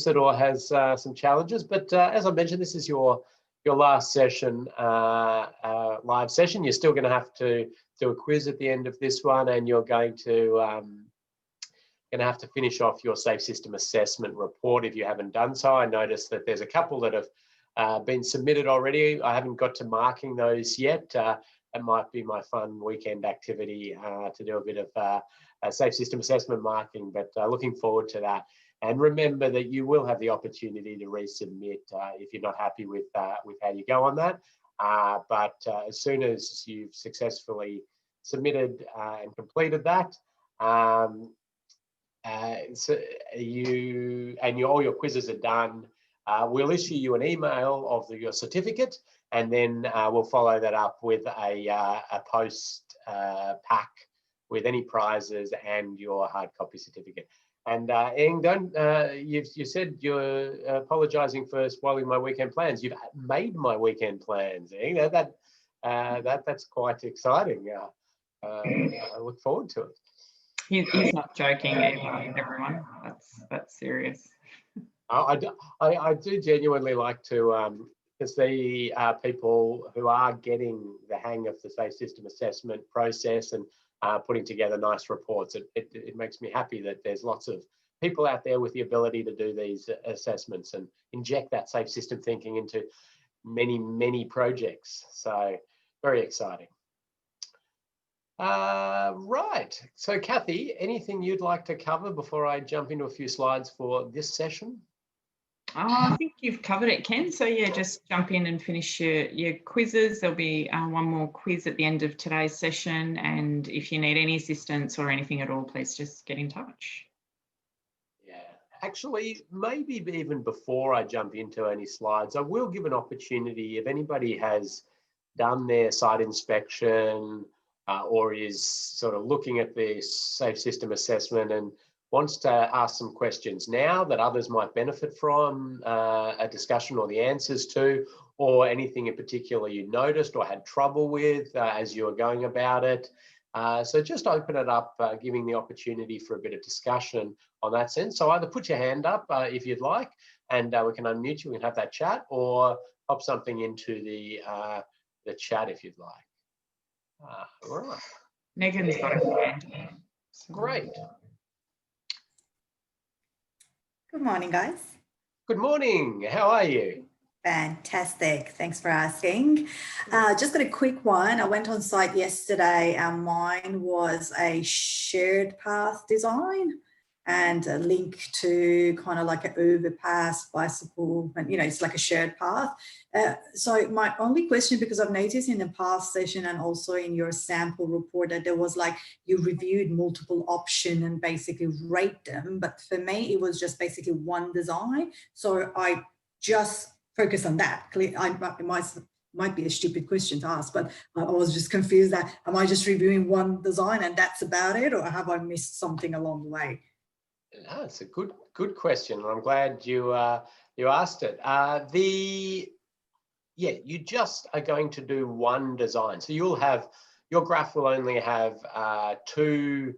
it or has some challenges. But as I mentioned, this is your last session, live session. You're still going to have to do a quiz at the end of this one, and you're going to have to finish off your Safe System Assessment report if you haven't done so. I noticed that there's a couple that have been submitted already. I haven't got to marking those yet. It might be my fun weekend activity to do a bit of a Safe System Assessment marking, but looking forward to that. And remember that you will have the opportunity to resubmit if you're not happy with how you go on that. But as soon as you've successfully submitted and completed that, all your quizzes are done, we'll issue you an email of your certificate, and then we'll follow that up with a post pack with any prizes and your hard copy certificate. And Eng, you said you're apologising for spoiling my weekend plans. You've made my weekend plans, Eng. That's quite exciting. I look forward to it. He's not joking, everyone. That's serious. I do genuinely like to see people who are getting the hang of the Safe System Assessment process and putting together nice reports. It makes me happy that there's lots of people out there with the ability to do these assessments and inject that safe system thinking into many, many projects. So very exciting. Right. So Kathy, anything you'd like to cover before I jump into a few slides for this session? I think you've covered it, Ken. So yeah, just jump in and finish your quizzes. There'll be one more quiz at the end of today's session. And if you need any assistance or anything at all, please just get in touch. Yeah, actually, maybe even before I jump into any slides, I will give an opportunity if anybody has done their site inspection or is sort of looking at this Safe System Assessment and wants to ask some questions now that others might benefit from a discussion or the answers to, or anything in particular you noticed or had trouble with as you were going about it. So just open it up, giving the opportunity for a bit of discussion on that sense. So either put your hand up if you'd like, and we can unmute you and have that chat, or pop something into the chat if you'd like. All right. Megan's got a hand. Great. Good morning, guys. Good morning. How are you? Fantastic. Thanks for asking. Just got a quick one. I went on site yesterday and mine was a shared path design and a link to kind of like an overpass, bicycle, and it's like a shared path. So my only question, because I've noticed in the past session and also in your sample report that there was like, you reviewed multiple options and basically rate them. But for me, it was just basically one design. So I just focus on that. It might be a stupid question to ask, but I was just confused that, am I just reviewing one design and that's about it? Or have I missed something along the way? No, it's a good question, and I'm glad you asked it. You just are going to do one design. So you'll have, your graph will only have two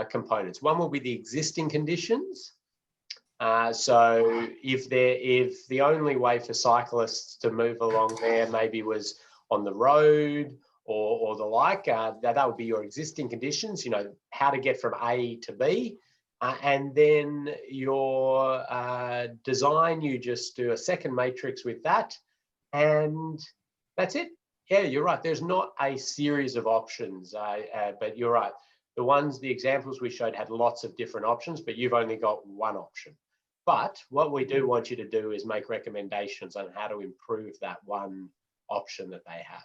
components. One will be the existing conditions. So if the only way for cyclists to move along there maybe was on the road or the like, that would be your existing conditions, how to get from A to B. And then your design, you just do a second matrix with that, and that's it. Yeah, you're right. There's not a series of options, but you're right. The examples we showed had lots of different options, but you've only got one option. But what we do want you to do is make recommendations on how to improve that one option that they have.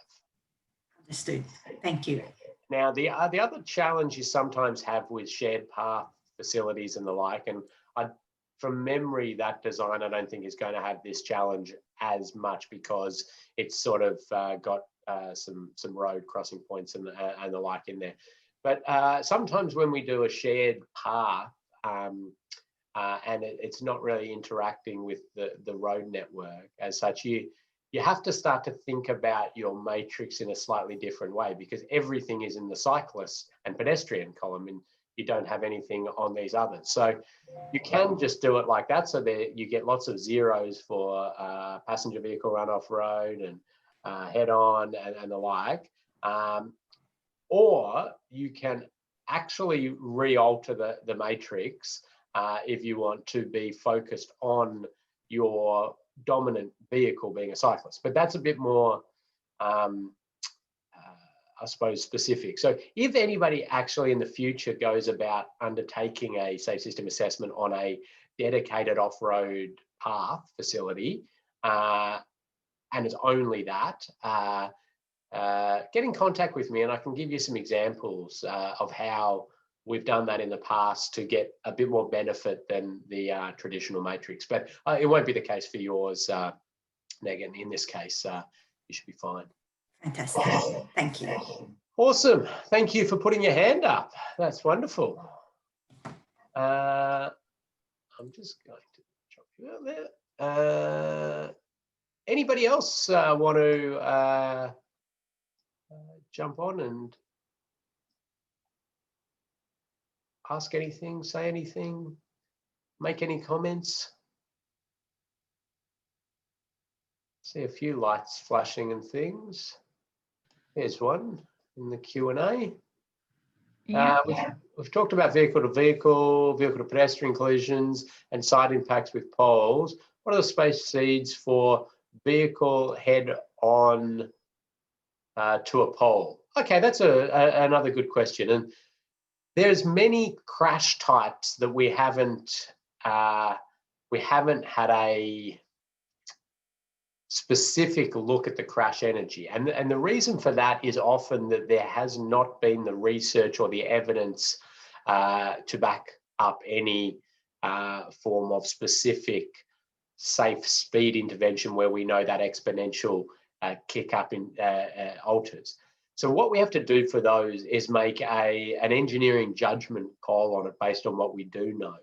Understood. Thank you. Now, the other challenge you sometimes have with shared path facilities and the like, and from memory, that design I don't think is going to have this challenge as much because it's sort of got some road crossing points and the like in there. But sometimes when we do a shared path and it's not really interacting with the road network as such, you have to start to think about your matrix in a slightly different way, because everything is in the cyclist and pedestrian column, and you don't have anything on these others. So you can just do it like that, so that you get lots of zeros for passenger vehicle run off road and head on and the like. Or you can actually re-alter the matrix if you want to be focused on your dominant vehicle being a cyclist. But that's a bit more, I suppose, specific. So if anybody actually in the future goes about undertaking a safe system assessment on a dedicated off-road path facility, and it's only that, get in contact with me and I can give you some examples of how we've done that in the past to get a bit more benefit than the traditional matrix. But it won't be the case for yours, Megan. In this case, you should be fine. Fantastic. Thank you. Awesome. Thank you for putting your hand up. That's wonderful. I'm just going to drop you out there. Anybody else want to jump on and ask anything, say anything, make any comments? See a few lights flashing and things. There's one in the Q&A. Yeah. We've talked about vehicle-to-vehicle, vehicle-to-pedestrian collisions and side impacts with poles. What are the space seeds for vehicle head-on to a pole? Okay, that's another good question. And there's many crash types that we haven't had a specific look at the crash energy. And the reason for that is often that there has not been the research or the evidence to back up any form of specific safe speed intervention where we know that exponential kick up in alters. So what we have to do for those is make an engineering judgment call on it based on what we do know.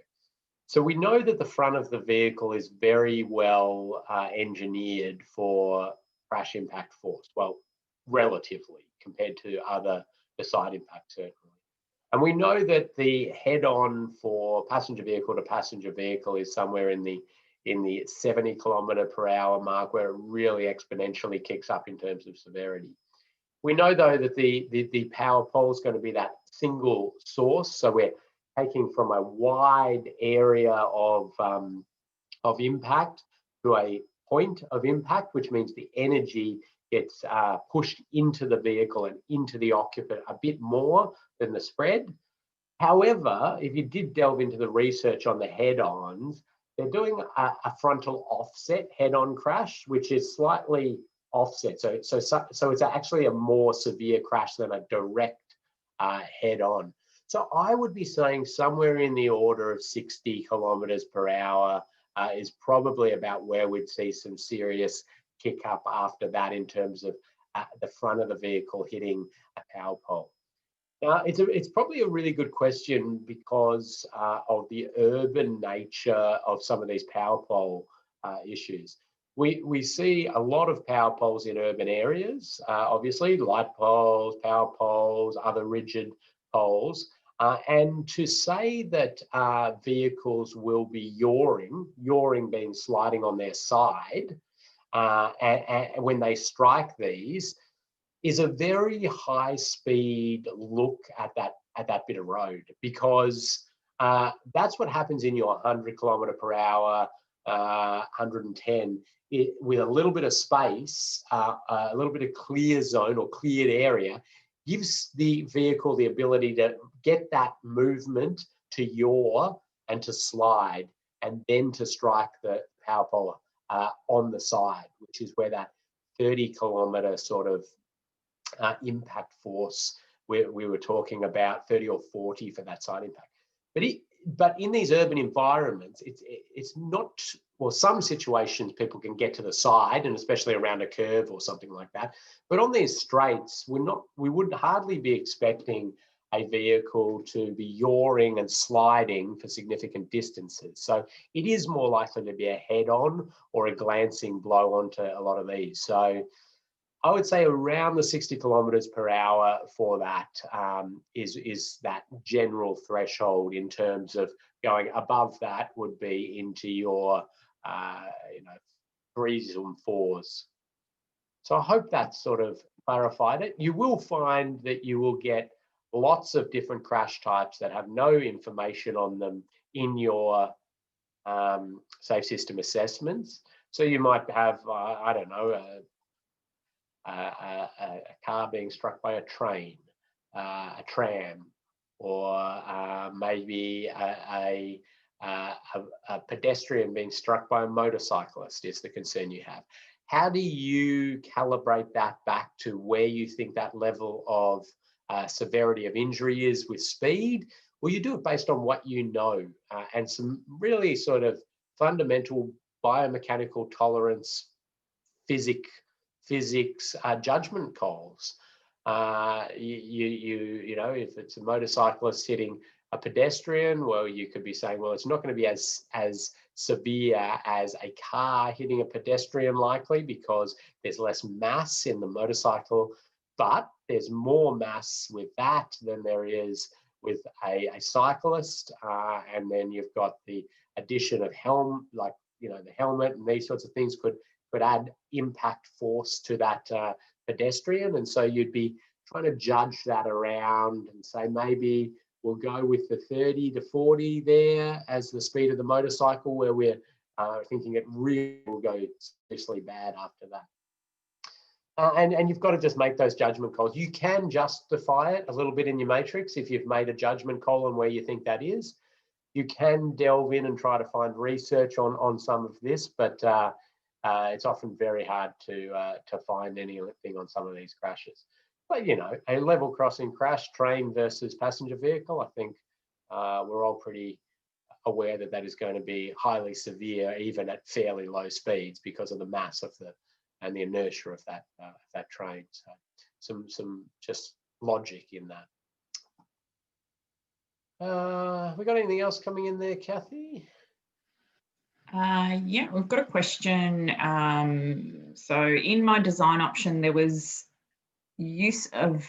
So we know that the front of the vehicle is very well engineered for crash impact force, well, relatively compared to the side impact certainly. And we know that the head-on for passenger vehicle to passenger vehicle is somewhere in the 70 km/h mark, where it really exponentially kicks up in terms of severity. We know though that the power pole is going to be that single source, so we're taking from a wide area of impact to a point of impact, which means the energy gets pushed into the vehicle and into the occupant a bit more than the spread. However, if you did delve into the research on the head-ons, they're doing a frontal offset head-on crash, which is slightly offset. So it's actually a more severe crash than a direct head-on. So I would be saying somewhere in the order of 60 km/h is probably about where we'd see some serious kick up after that in terms of the front of the vehicle hitting a power pole. Now, it's probably a really good question because of the urban nature of some of these power pole issues. We see a lot of power poles in urban areas, obviously, light poles, power poles, other rigid poles. And to say that vehicles will be yawing being sliding on their side, and when they strike these, is a very high speed look at that bit of road, because that's what happens in your 100 km/h, 110, with a little bit of space, a little bit of clear zone or cleared area, gives the vehicle the ability to get that movement to yaw and to slide, and then to strike the power pole on the side, which is where that 30 km sort of impact force we were talking about, 30 or 40 for that side impact. But in these urban environments, it's not, well, some situations people can get to the side, and especially around a curve or something like that. But on these straights, we would hardly be expecting a vehicle to be yawing and sliding for significant distances. So it is more likely to be a head-on or a glancing blow onto a lot of these. So I would say around the 60 kilometres per hour for that is that general threshold. In terms of going above that would be into your, 3s and 4s. So I hope that sort of clarified it. You will find that you will get lots of different crash types that have no information on them in your safe system assessments. So you might have, I don't know, a car being struck by a train, a tram, or maybe a pedestrian being struck by a motorcyclist is the concern you have. How do you calibrate that back to where you think that level of severity of injury is with speed? Well, you do it based on what you know and some really sort of fundamental biomechanical tolerance, physics judgment calls. You know, if it's a motorcyclist hitting a pedestrian, well, you could be saying, well, it's not going to be as severe as a car hitting a pedestrian, likely, because there's less mass in the motorcycle, but there's more mass with that than there is with a cyclist. And then you've got the addition of the helmet and these sorts of things could add impact force to that pedestrian. And so you'd be trying to judge that around and say, maybe we'll go with the 30 to 40 there as the speed of the motorcycle, where we're thinking it really will go seriously bad after that. And you've got to just make those judgment calls. You can justify it a little bit in your matrix if you've made a judgment call on where you think that is. You can delve in and try to find research on some of this, but it's often very hard to find anything on some of these crashes. But, you know, a level crossing crash, train versus passenger vehicle, I think we're all pretty aware that that is going to be highly severe, even at fairly low speeds, because of the mass of and the inertia of that train. So some just logic in that. We got anything else coming in there, Kathy? Yeah, we've got a question. So in my design option, there was use of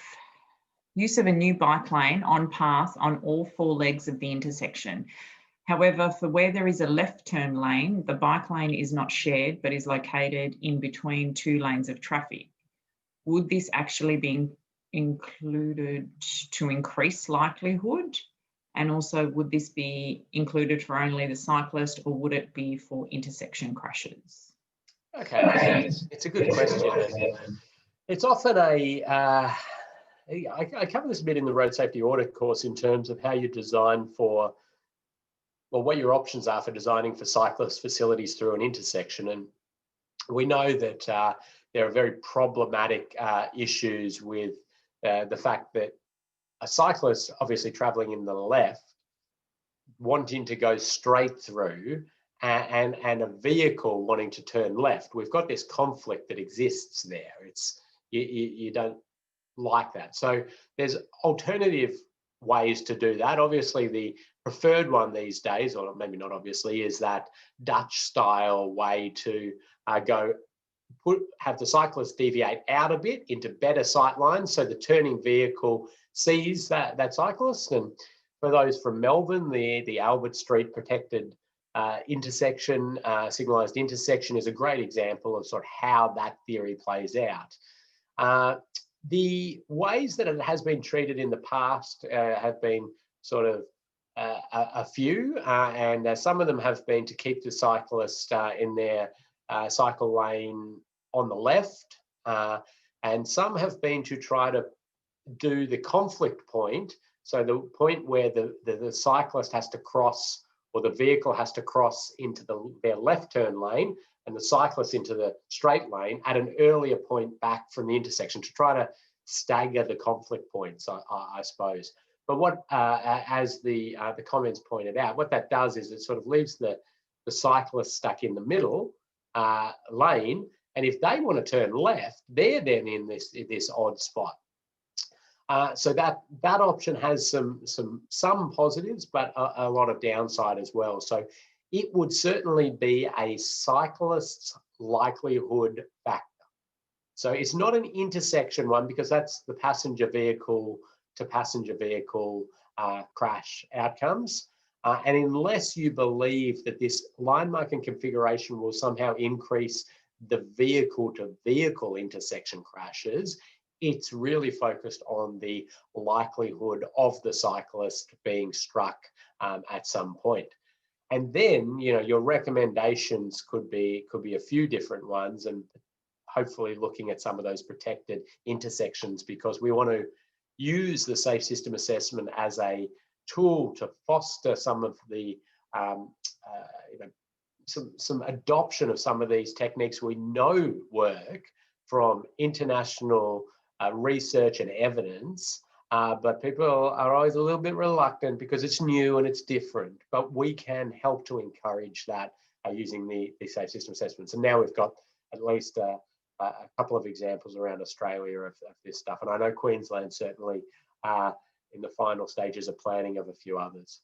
a new bike lane on path on all 4 legs of the intersection. However, for where there is a left turn lane, the bike lane is not shared, but is located in between 2 lanes of traffic. Would this actually be included to increase likelihood? And also, would this be included for only the cyclist, or would it be for intersection crashes? Okay, it's a good question. It's often I cover this a bit in the road safety audit course in terms of how you design for, well, what your options are for designing for cyclist facilities through an intersection. And we know that there are very problematic issues with the fact that a cyclist obviously traveling in the left, wanting to go straight through, and a vehicle wanting to turn left. We've got this conflict that exists there. You don't like that. So there's alternative ways to do that. Obviously, the preferred one these days, or maybe not obviously, is that Dutch style way to have the cyclist deviate out a bit into better sight lines, so the turning vehicle sees that cyclist. And for those from Melbourne, the Albert Street protected intersection, signalised intersection, is a great example of sort of how that theory plays out. The ways that it has been treated in the past have been sort of a few, and some of them have been to keep the cyclist in their cycle lane on the left, and some have been to try to do the conflict point, so the point where the cyclist has to cross, or the vehicle has to cross into their left turn lane, and the cyclist into the straight lane at an earlier point back from the intersection, to try to stagger the conflict points, I suppose. But what, as the comments pointed out, what that does is it sort of leaves the cyclist stuck in the middle lane, and if they want to turn left, they're then in this odd spot. So that option has some positives, but a lot of downside as well. So it would certainly be a cyclist's likelihood factor. So it's not an intersection one because that's the passenger vehicle to passenger vehicle crash outcomes. And unless you believe that this line marking configuration will somehow increase the vehicle to vehicle intersection crashes, it's really focused on the likelihood of the cyclist being struck at some point. And then, you know, your recommendations could be a few different ones, and hopefully looking at some of those protected intersections, because we want to use the safe system assessment as a tool to foster some of the you know, some adoption of some of these techniques we know work from international research and evidence, but people are always a little bit reluctant because it's new and it's different. But we can help to encourage that using the safe system assessments. And now we've got at least a couple of examples around Australia of this stuff. And I know Queensland certainly in the final stages of planning of a few others.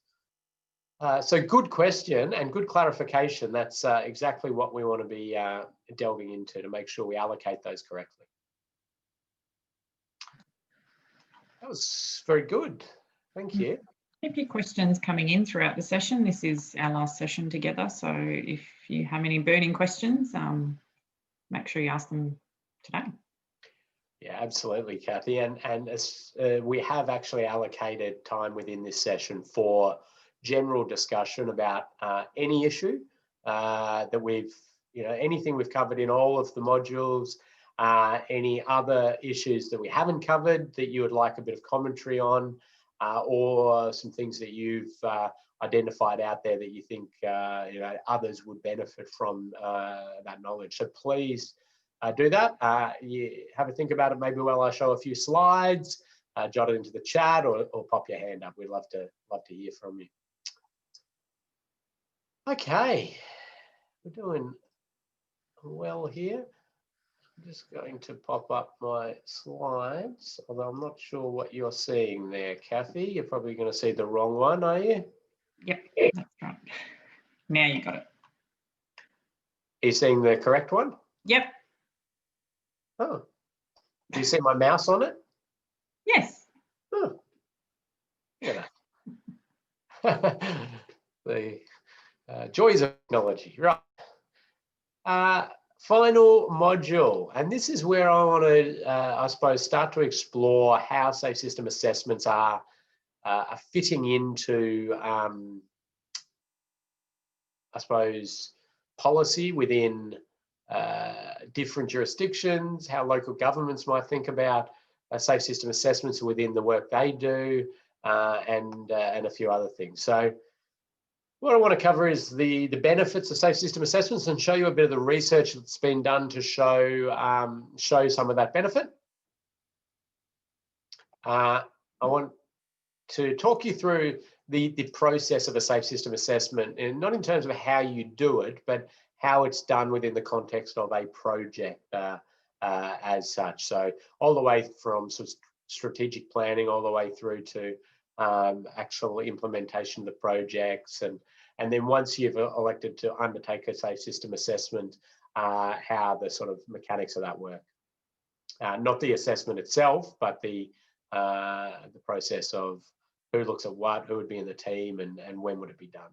So good question and good clarification. That's exactly what we want to be delving into to make sure we allocate those correctly. That was very good. Thank you. Keep your questions coming in throughout the session. This is our last session together. So if you have any burning questions, make sure you ask them today. Yeah, absolutely, Kathy. And as, we have actually allocated time within this session for general discussion about any issue that we've, you know, anything we've covered in all of the modules, any other issues that we haven't covered that you would like a bit of commentary on, or some things that you've identified out there that you think you know, others would benefit from that knowledge. So please do that. You have a think about it maybe while I show a few slides, jot it into the chat, or pop your hand up. We'd love to hear from you. Okay, we're doing well here. I'm just going to pop up my slides, although I'm not sure what you're seeing there, Kathy. You're probably going to see the wrong one, are you? Yep, that's right. Now you got it. Are you seeing the correct one? Yep. Oh, do you see my mouse on it? Yes. Oh, yeah. The joys of technology, right? Final module, and this is where I want to, I suppose, start to explore how safe system assessments are fitting into, I suppose, policy within different jurisdictions, how local governments might think about safe system assessments within the work they do, and a few other things. So what I want to cover is the benefits of safe system assessments and show you a bit of the research that's been done to show some of that benefit. I want to talk you through the process of a safe system assessment, and not in terms of how you do it, but how it's done within the context of a project as such. So all the way from sort of strategic planning all the way through to actual implementation of the projects, and then once you've elected to undertake a safe system assessment, how the sort of mechanics of that work. Not the assessment itself, but the process of who looks at what, who would be in the team, and when would it be done.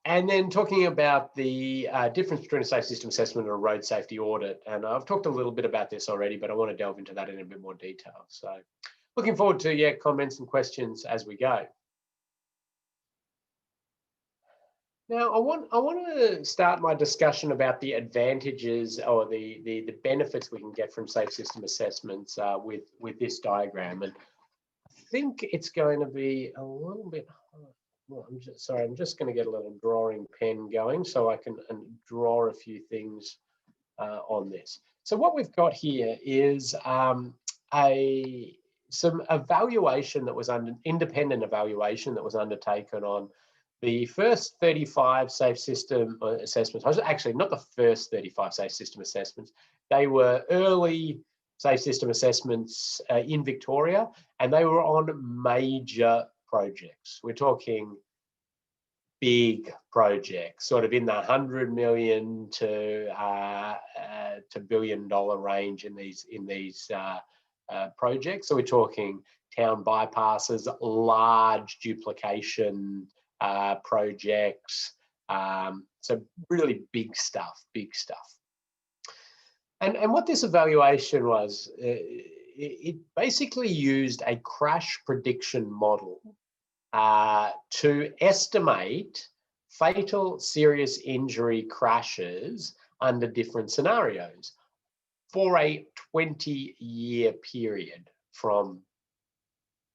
And then talking about the difference between a safe system assessment and a road safety audit. And I've talked a little bit about this already, but I want to delve into that in a bit more detail. So looking forward to comments and questions as we go. Now, I want to start my discussion about the advantages or the benefits we can get from safe system assessments with this diagram. And I think it's going to be a little bit, well, I'm just going to get a little drawing pen going so I can draw a few things on this. So what we've got here is some evaluation that was independent evaluation that was undertaken on the first 35 safe system assessments. Actually, not the first 35 safe system assessments. They were early safe system assessments in Victoria, and they were on major projects. We're talking big projects, sort of in the $100 million to $1 billion range in these projects. So we're talking town bypasses, large duplication projects. So really big stuff. And what this evaluation was, it basically used a crash prediction model to estimate fatal serious injury crashes under different scenarios for a 20-year period from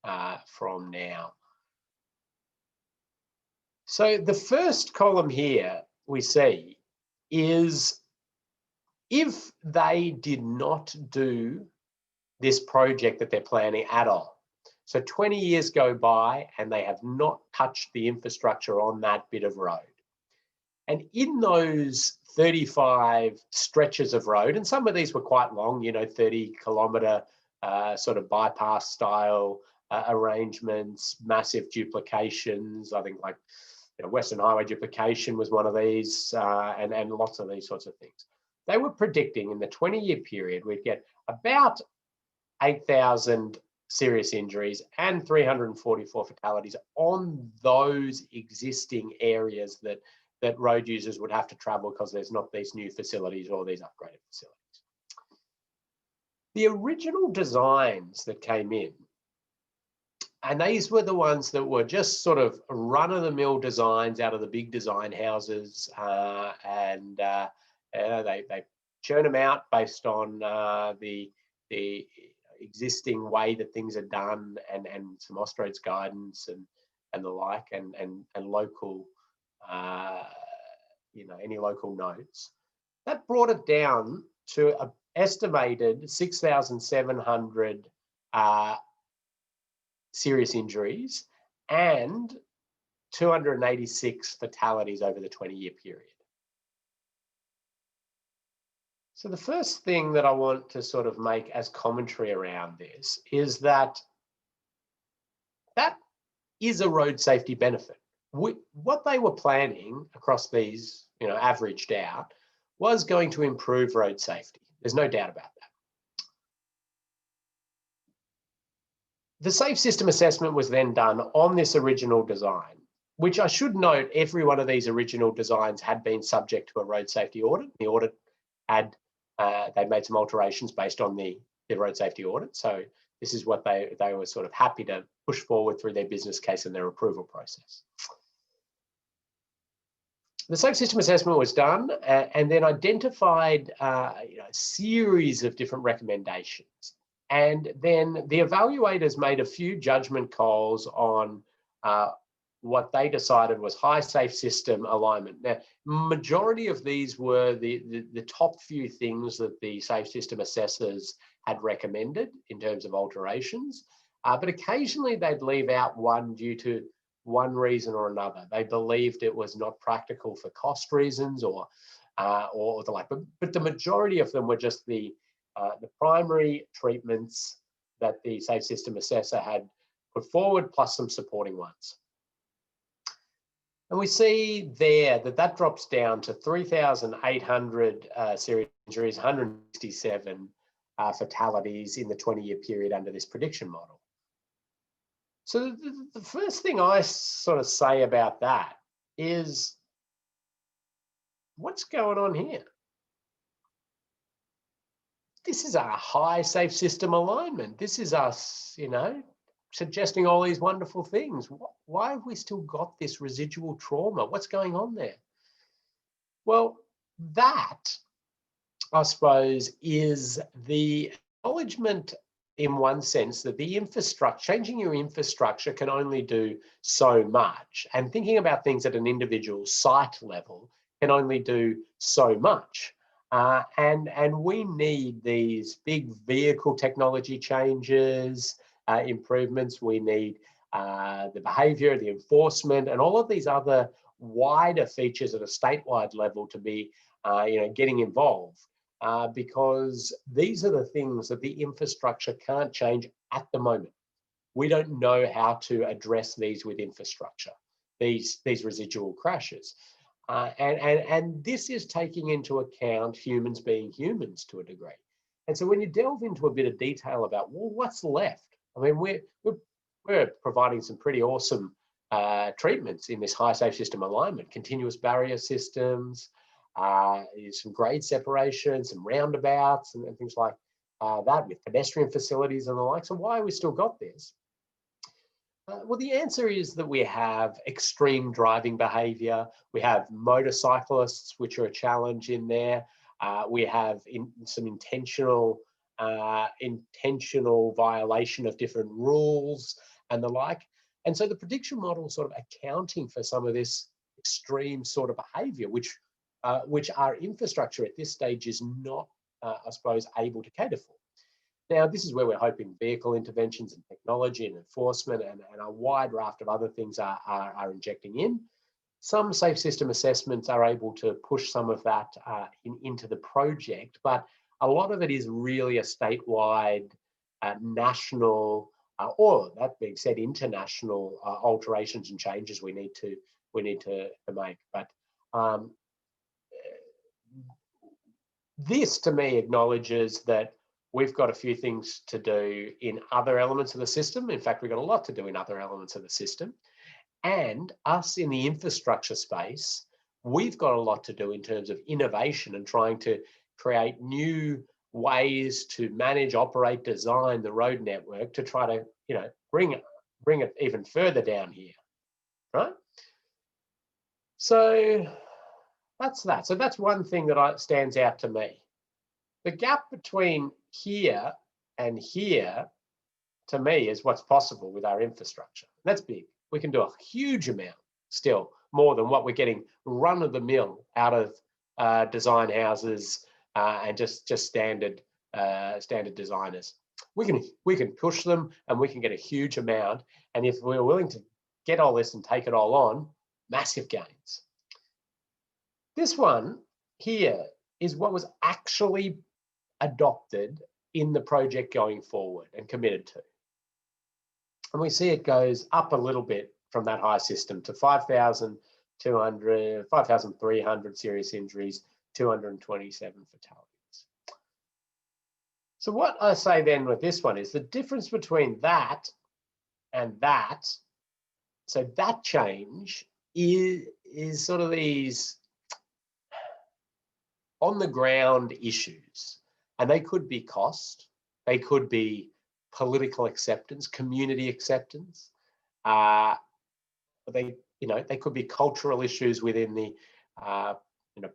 now. So the first column here we see is if they did not do this project that they're planning at all. So 20 years go by and they have not touched the infrastructure on that bit of road. And in those 35 stretches of road, and some of these were quite long, 30-kilometre sort of bypass style arrangements, massive duplications. I think like Western Highway duplication was one of these, and lots of these sorts of things. They were predicting in the 20-year period we'd get about 8,000 serious injuries and 344 fatalities on those existing areas that road users would have to travel because there's not these new facilities or these upgraded facilities. The original designs that came in, and these were the ones that were just sort of run-of-the-mill designs out of the big design houses, and they churn them out based on the existing way that things are done, and some Austroads guidance and the like, and local any local notes. That brought it down to an estimated 6,700 serious injuries and 286 fatalities over the 20-year period. So the first thing that I want to sort of make as commentary around this is that is a road safety benefit. What they were planning across these, averaged out, was going to improve road safety. There's no doubt about that. The safe system assessment was then done on this original design, which I should note, every one of these original designs had been subject to a road safety audit. The audit had, they made some alterations based on the road safety audit. So this is what they were sort of happy to push forward through their business case and their approval process. The safe system assessment was done and then identified a series of different recommendations. And then the evaluators made a few judgment calls on what they decided was high safe system alignment. Now, majority of these were the top few things that the safe system assessors had recommended in terms of alterations, but occasionally they'd leave out one due to one reason or another. They believed it was not practical for cost reasons or the like, but the majority of them were just the primary treatments that the safe system assessor had put forward, plus some supporting ones. And we see there that drops down to 3,800 serious injuries, 167 fatalities in the 20-year period under this prediction model. So the first thing I sort of say about that is, what's going on here? This is a high safe system alignment. This is us, suggesting all these wonderful things. Why have we still got this residual trauma? What's going on there? Well, that, I suppose, is the acknowledgement in one sense that the infrastructure, changing your infrastructure can only do so much. And thinking about things at an individual site level can only do so much. And we need these big vehicle technology changes, improvements. We need the behaviour, the enforcement, and all of these other wider features at a statewide level to be, getting involved. Because these are the things that the infrastructure can't change at the moment. We don't know how to address these with infrastructure. these residual crashes. And this is taking into account humans being humans to a degree. And so when you delve into a bit of detail about, well, what's left? I mean, we're providing some pretty awesome treatments in this high safe system alignment, continuous barrier systems, some grade separation, some roundabouts and things like that, with pedestrian facilities and the like. So why have we still got this? Well, the answer is that we have extreme driving behavior. We have motorcyclists, which are a challenge in there. We have some intentional violation of different rules and the like. And so the prediction model sort of accounting for some of this extreme sort of behavior, which our infrastructure at this stage is not, I suppose, able to cater for. Now, this is where we're hoping vehicle interventions and technology and enforcement and a wide raft of other things are injecting in. Some safe system assessments are able to push some of that into the project, but a lot of it is really a statewide, national, or that being said, international alterations and changes we need to make. But this to me acknowledges that we've got a few things to do in other elements of the system. In fact, we've got a lot to do in other elements of the system. And us in the infrastructure space, we've got a lot to do in terms of innovation and trying to create new ways to manage, operate, design the road network to try to, bring it even further down here, right? So that's that. So that's one thing that stands out to me. The gap between here and here, to me, is what's possible with our infrastructure. That's big. We can do a huge amount still, more than what we're getting run of the mill out of design houses and just standard designers. We can push them and we can get a huge amount. And if we're willing to get all this and take it all on, massive gains. This one here is what was actually adopted in the project going forward and committed to. And we see it goes up a little bit from that high system to 5,300 serious injuries, 227 fatalities. So what I say then with this one is the difference between that and that, so that change is sort of these on the ground issues. And they could be cost, they could be political acceptance, community acceptance. They could be cultural issues within the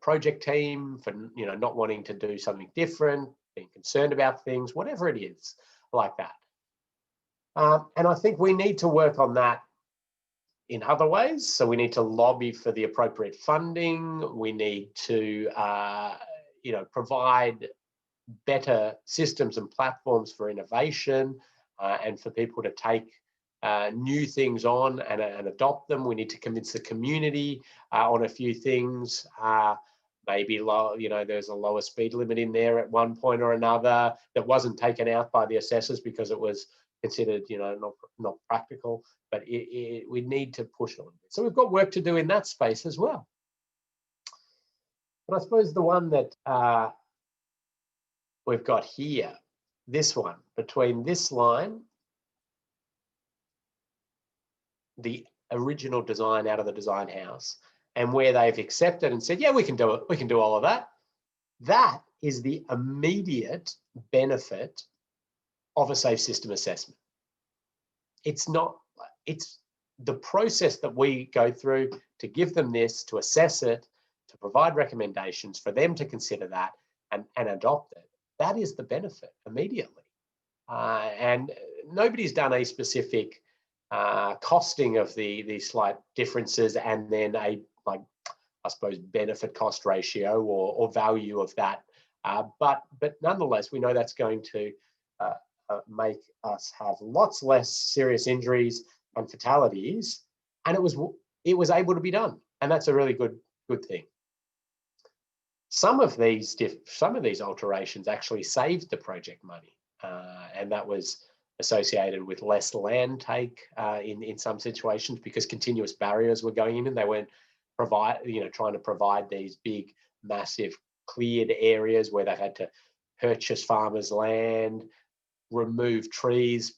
project team for not wanting to do something different, being concerned about things, whatever it is like that. And I think we need to work on that in other ways. So we need to lobby for the appropriate funding. We need to provide better systems and platforms for innovation and for people to take new things on and adopt them. We need to convince the community on a few things. Maybe there's a lower speed limit in there at one point or another that wasn't taken out by the assessors because it was considered not practical, but we need to push on it. So we've got work to do in that space as well. But I suppose the one that we've got here, this one, between this line, the original design out of the design house, and where they've accepted and said, yeah, we can do it, we can do all of that. That is the immediate benefit of a safe system assessment. It's the process that we go through to give them this, to assess it, to provide recommendations for them to consider that and adopt it. That is the benefit immediately. And nobody's done a specific costing of the slight differences and then I suppose, benefit cost ratio or value of that. But nonetheless, we know that's going to make us have lots less serious injuries and fatalities, and it was able to be done, and that's a really good thing. Some of these alterations actually saved the project money, and that was associated with less land take in some situations because continuous barriers were going in and they weren't trying to provide these big, massive cleared areas where they had to purchase farmers' land, remove trees,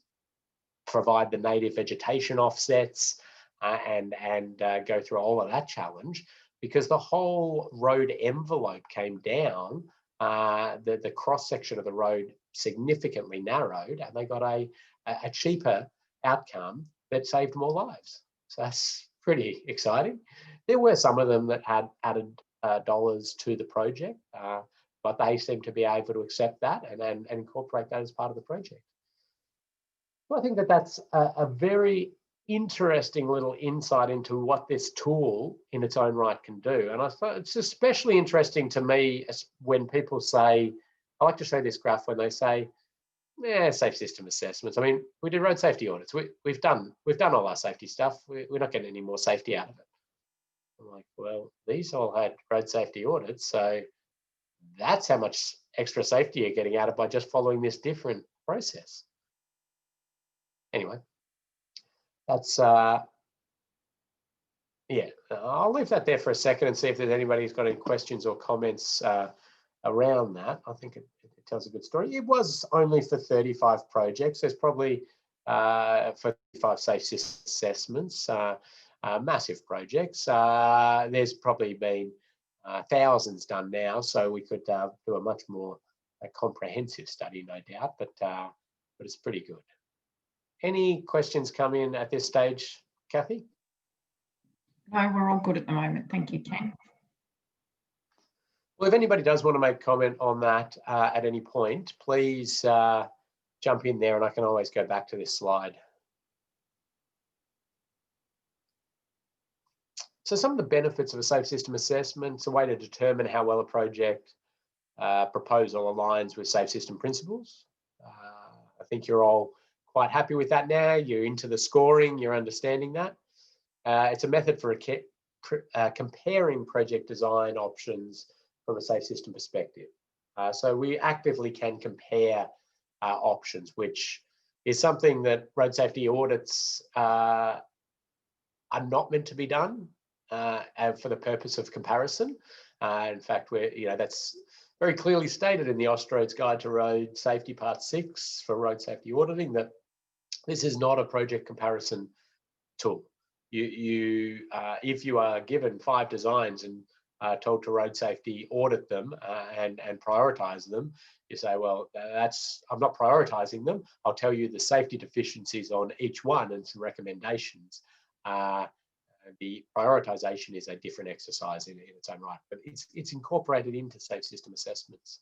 provide the native vegetation offsets, and go through all of that challenge. Because the whole road envelope came down, the cross section of the road significantly narrowed, and they got a cheaper outcome that saved more lives. So that's pretty exciting. There were some of them that had added dollars to the project, but they seem to be able to accept that and incorporate that as part of the project. So I think that that's a very interesting little insight into what this tool in its own right can do. And I thought it's especially interesting to me when people say, I like to show this graph when they say, yeah, safe system assessments. I mean, we do road safety audits. We've done all our safety stuff. We're not getting any more safety out of it. I'm like, well, these all had road safety audits. So that's how much extra safety you're getting out of by just following this different process. Anyway, that's, yeah, I'll leave that there for a second and see if there's anybody who's got any questions or comments around that. I think it tells a good story. It was only for 35 projects. There's probably for 35 safe system assessments, massive projects. There's probably been thousands done now, so we could do a much more comprehensive study, no doubt, but it's pretty good. Any questions come in at this stage, Kathy? No, we're all good at the moment. Thank you, Ken. Well, if anybody does want to make comment on that at any point, please jump in there and I can always go back to this slide. So some of the benefits of a safe system assessment, it's a way to determine how well a project proposal aligns with safe system principles. I think you're all quite happy with that now. You're into the scoring, you're understanding that. It's a method for comparing project design options from a safe system perspective. So we actively can compare options, which is something that road safety audits are not meant to be done for the purpose of comparison. In fact, that's very clearly stated in the Austroads Guide to Road Safety Part 6 for road safety auditing that this is not a project comparison tool. If you are given 5 designs and told to road safety audit them and prioritize them, you say, well, I'm not prioritizing them. I'll tell you the safety deficiencies on each one and some recommendations. The prioritization is a different exercise in its own right, but it's incorporated into safe system assessments.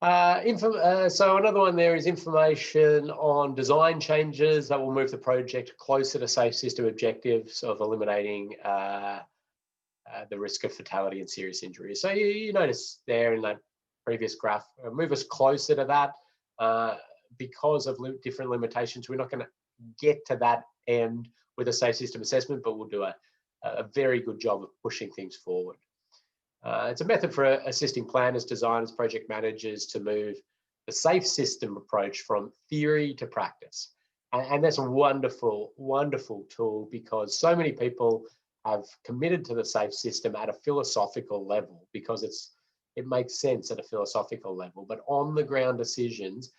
So another one there is information on design changes that will move the project closer to safe system objectives of eliminating the risk of fatality and serious injury. So you notice there in that previous graph, move us closer to that because of different limitations. We're not going to get to that end with a safe system assessment, but we'll do a very good job of pushing things forward. It's a method for assisting planners, designers, project managers to move the safe system approach from theory to practice. And that's a wonderful, wonderful tool because so many people have committed to the safe system at a philosophical level because it makes sense at a philosophical level, but on the ground decisions,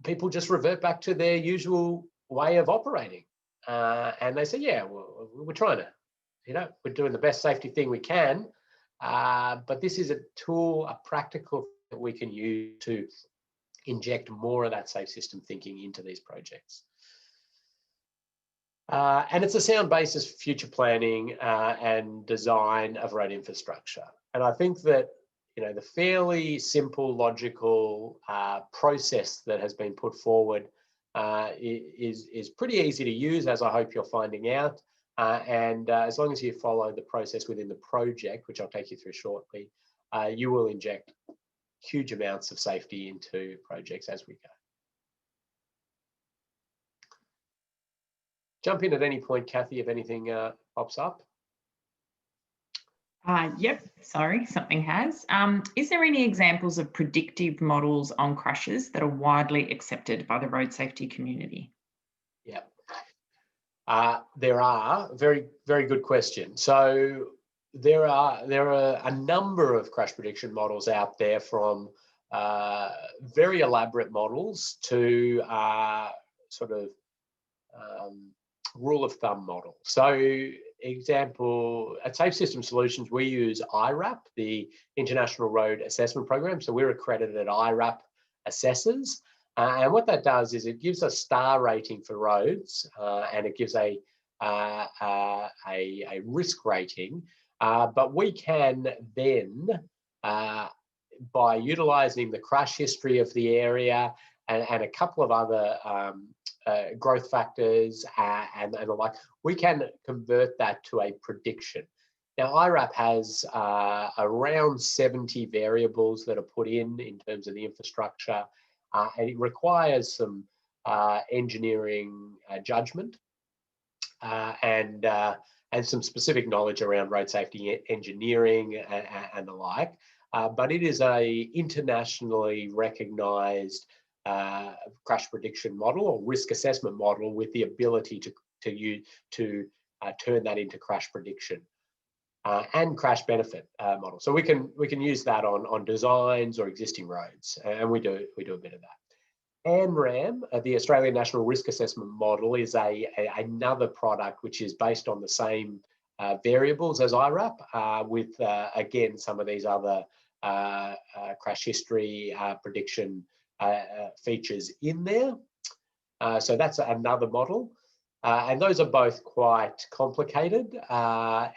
people just revert back to their usual way of operating. And they say, yeah, well, we're trying to, we're doing the best safety thing we can, but this is a tool, a practical that we can use to inject more of that safe system thinking into these projects. And it's a sound basis for future planning and design of road infrastructure. And I think that, the fairly simple, logical process that has been put forward is pretty easy to use, as I hope you're finding out. And as long as you follow the process within the project, which I'll take you through shortly, you will inject huge amounts of safety into projects as we go. Jump in at any point, Kathy, if anything pops up. Yep, sorry, something has. Is there any examples of predictive models on crashes that are widely accepted by the road safety community? Yeah, there are. Very, very good question. So there are a number of crash prediction models out there, from very elaborate models to sort of rule of thumb model. So example, at Safe System Solutions, we use IRAP, the International Road Assessment Program. So we're accredited IRAP assessors. And what that does is it gives a star rating for roads, and it gives a risk rating. But we can then, by utilising the crash history of the area and a couple of other growth factors and the like, we can convert that to a prediction. Now, IRAP has around 70 variables that are put in terms of the infrastructure, and it requires some engineering judgment and some specific knowledge around road safety engineering and the like. But it is a internationally recognised crash prediction model or risk assessment model with the ability to turn that into crash prediction and crash benefit model. So we can use that on designs or existing roads, and we do a bit of that. ANRAM, the Australian National Risk Assessment Model, is another product which is based on the same variables as IRAP, with again some of these other crash history prediction features in there. So that's another model, and those are both quite complicated I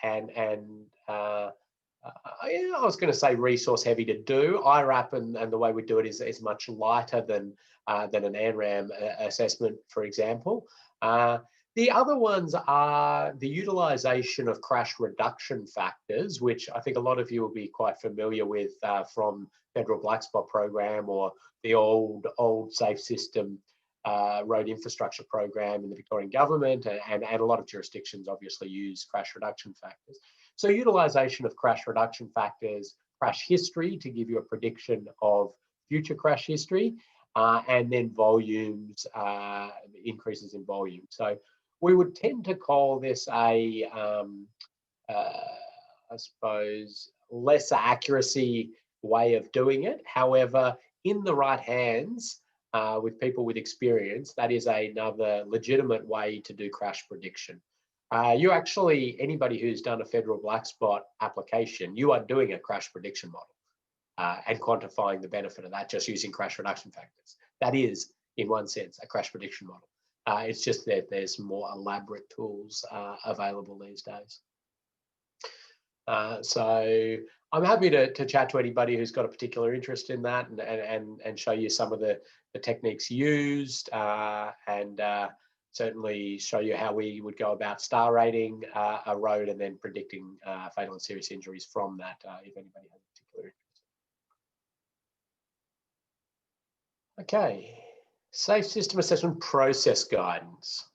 was going to say resource heavy to do. IRAP and the way we do it is much lighter than an ANRAM assessment, for example. The other ones are the utilisation of crash reduction factors, which I think a lot of you will be quite familiar with from Federal Black Spot program or the old Safe System road infrastructure program in the Victorian government, and a lot of jurisdictions obviously use crash reduction factors. So utilisation of crash reduction factors, crash history to give you a prediction of future crash history, and then volumes, increases in volume. So we would tend to call this I suppose, lesser accuracy way of doing it. However, in the right hands, with people with experience, that is another legitimate way to do crash prediction. You actually, anybody who's done a Federal Black Spot application, you are doing a crash prediction model and quantifying the benefit of that just using crash reduction factors. That is, in one sense, a crash prediction model. It's just that there's more elaborate tools available these days. So I'm happy to chat to anybody who's got a particular interest in that and show you some of the techniques used, and certainly show you how we would go about star rating a road and then predicting fatal and serious injuries from that, if anybody has a particular interest. Okay, Safe System Assessment Process Guidance.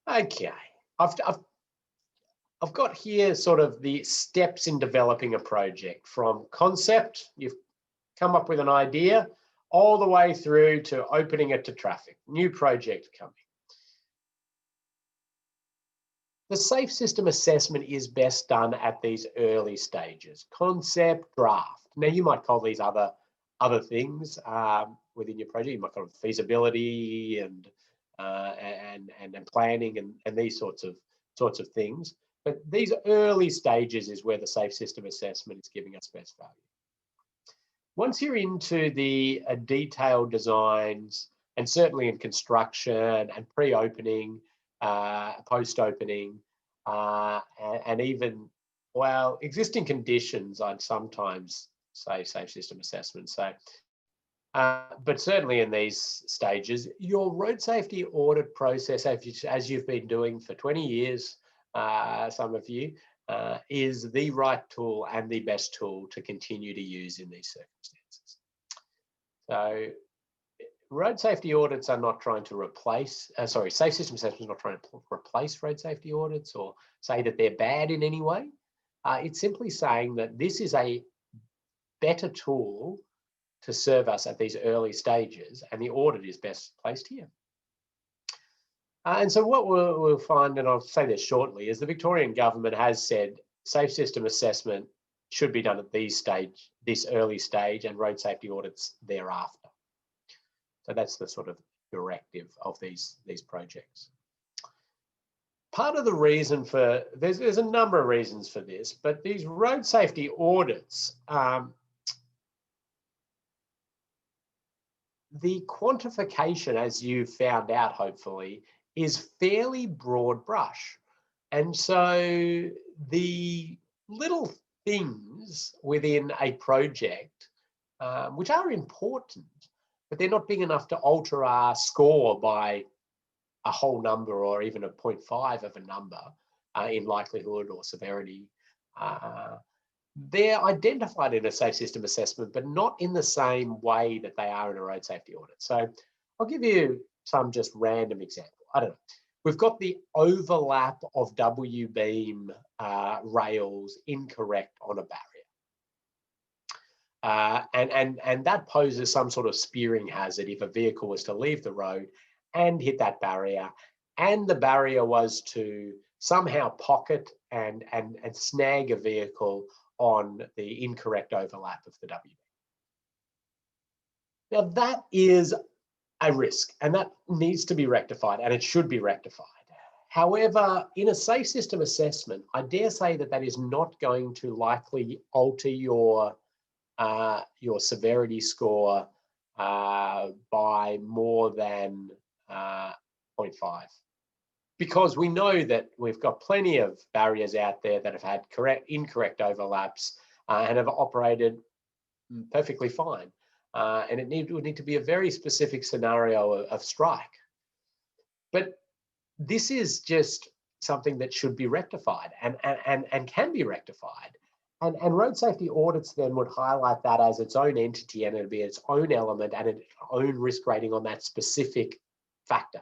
Okay, I've got here sort of the steps in developing a project, from concept, you've come up with an idea, all the way through to opening it to traffic, new project coming. The Safe System Assessment is best done at these early stages, concept, draft. Now you might call these other things within your project. You might call them feasibility and planning and these sorts of things. But these early stages is where the Safe System Assessment is giving us best value. Once you're into the detailed designs, and certainly in construction and pre-opening, post-opening, and even, well, existing conditions, I'd sometimes say Safe System Assessment. So, but certainly in these stages, your road safety audit process, as you've been doing for 20 years, some of you, is the right tool and the best tool to continue to use in these circumstances. So road safety audits are not trying to replace, safe system assessment is not trying to replace road safety audits or say that they're bad in any way. It's simply saying that this is a better tool to serve us at these early stages, and the audit is best placed here. And so what we'll find, and I'll say this shortly, is the Victorian government has said safe system assessment should be done at this early stage, and road safety audits thereafter. So that's the sort of directive of these projects. Part of the reason for, there's a number of reasons for this, but these road safety audits, the quantification, as you found out hopefully, is fairly broad brush. And so the little things within a project, which are important, but they're not big enough to alter our score by a whole number or even a 0.5 of a number in likelihood or severity. They're identified in a safe system assessment, but not in the same way that they are in a road safety audit. So I'll give you some just random example. I don't know. We've got the overlap of W-beam rails incorrect on a barrier. And that poses some sort of spearing hazard if a vehicle was to leave the road and hit that barrier, and the barrier was to somehow pocket and snag a vehicle on the incorrect overlap of the W. Now that is a risk, and that needs to be rectified, and it should be rectified. However, in a safe system assessment, I dare say that that is not going to likely alter your severity score by more than 0.5. Because we know that we've got plenty of barriers out there that have had incorrect overlaps and have operated perfectly fine. And it would need to be a very specific scenario of strike. But this is just something that should be rectified and can be rectified. And road safety audits then would highlight that as its own entity, and it'd be its own element and its own risk rating on that specific factor.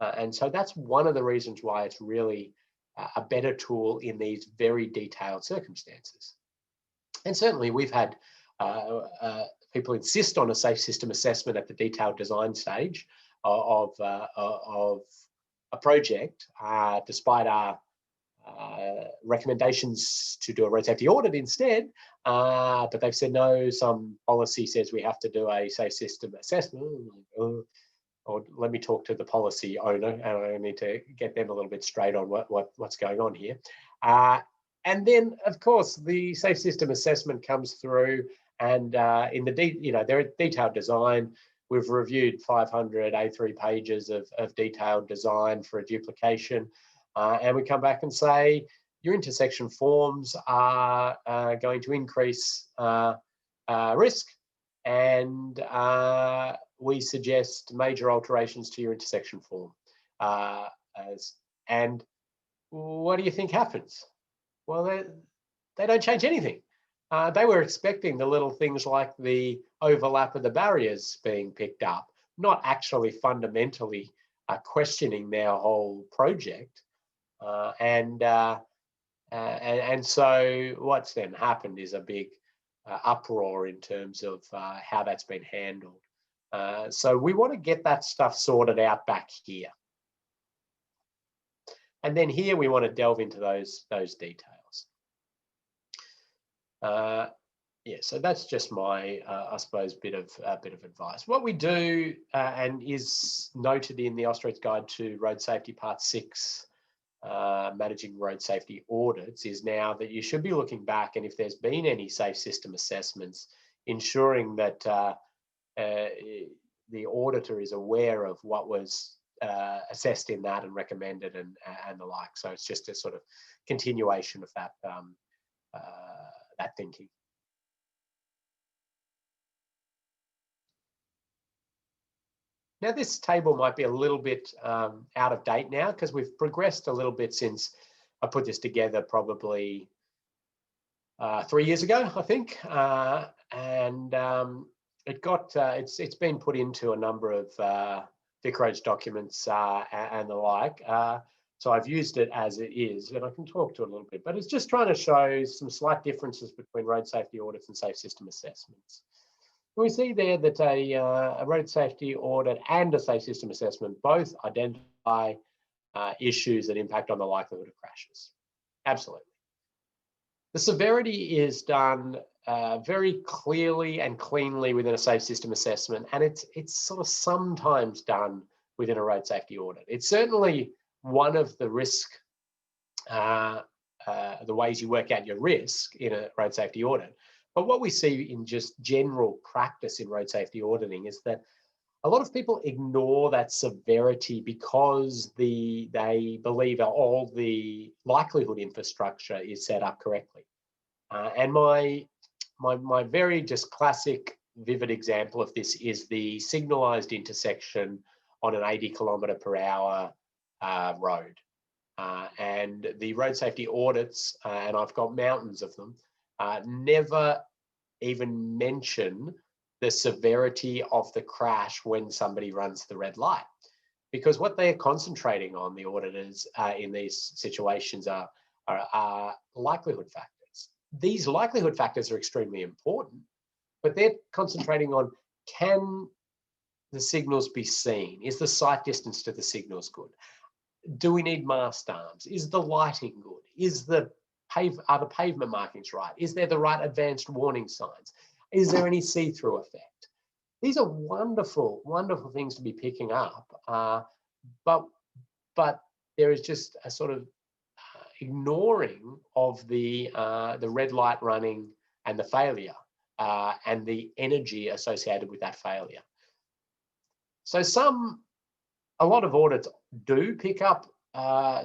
And so that's one of the reasons why it's really a better tool in these very detailed circumstances. And certainly we've had people insist on a safe system assessment at the detailed design stage of a project, despite our recommendations to do a road safety audit instead, but they've said no, some policy says we have to do a safe system assessment. Or let me talk to the policy owner, and I need to get them a little bit straight on what's going on here. And then, of course, the safe system assessment comes through, and in the their detailed design, we've reviewed 500 A3 pages of detailed design for a duplication, and we come back and say your intersection forms are going to increase risk, and we suggest major alterations to your intersection form. And what do you think happens? Well, they don't change anything. They were expecting the little things like the overlap of the barriers being picked up, not actually fundamentally questioning their whole project. And so what's then happened is a big uproar in terms of how that's been handled. So we want to get that stuff sorted out back here. And then here we want to delve into those details. Yeah, so that's just my, I suppose, bit of advice. What we do, and is noted in the Austra's Guide to Road Safety Part 6, managing road safety audits, is now that you should be looking back, and if there's been any safe system assessments, ensuring that the auditor is aware of what was assessed in that and recommended and the like. So it's just a sort of continuation of that that thinking. Now this table might be a little bit out of date now, because we've progressed a little bit since I put this together probably 3 years ago, I think. And it's been put into a number of VicRoads documents and the like. So I've used it as it is, and I can talk to it a little bit, but it's just trying to show some slight differences between road safety audits and safe system assessments. We see there that a road safety audit and a safe system assessment both identify issues that impact on the likelihood of crashes. Absolutely. The severity is done very clearly and cleanly within a safe system assessment, and it's sort of sometimes done within a road safety audit. It's certainly one of the risk, the ways you work out your risk in a road safety audit. But what we see in just general practice in road safety auditing is that a lot of people ignore that severity because they believe all the likelihood infrastructure is set up correctly. And my very just classic, vivid example of this is the signalised intersection on an 80km/h road. And the road safety audits, and I've got mountains of them, never even mention the severity of the crash when somebody runs the red light. Because what they're concentrating on, the auditors in these situations, are likelihood factors. These likelihood factors are extremely important, but they're concentrating on, can the signals be seen? Is the sight distance to the signals good? Do we need mast arms? Is the lighting good? Are the pavement markings right? Is there the right advanced warning signs? Is there any see-through effect? These are wonderful, wonderful things to be picking up, but there is just a sort of ignoring of the red light running and the failure and the energy associated with that failure. So a lot of audits do pick up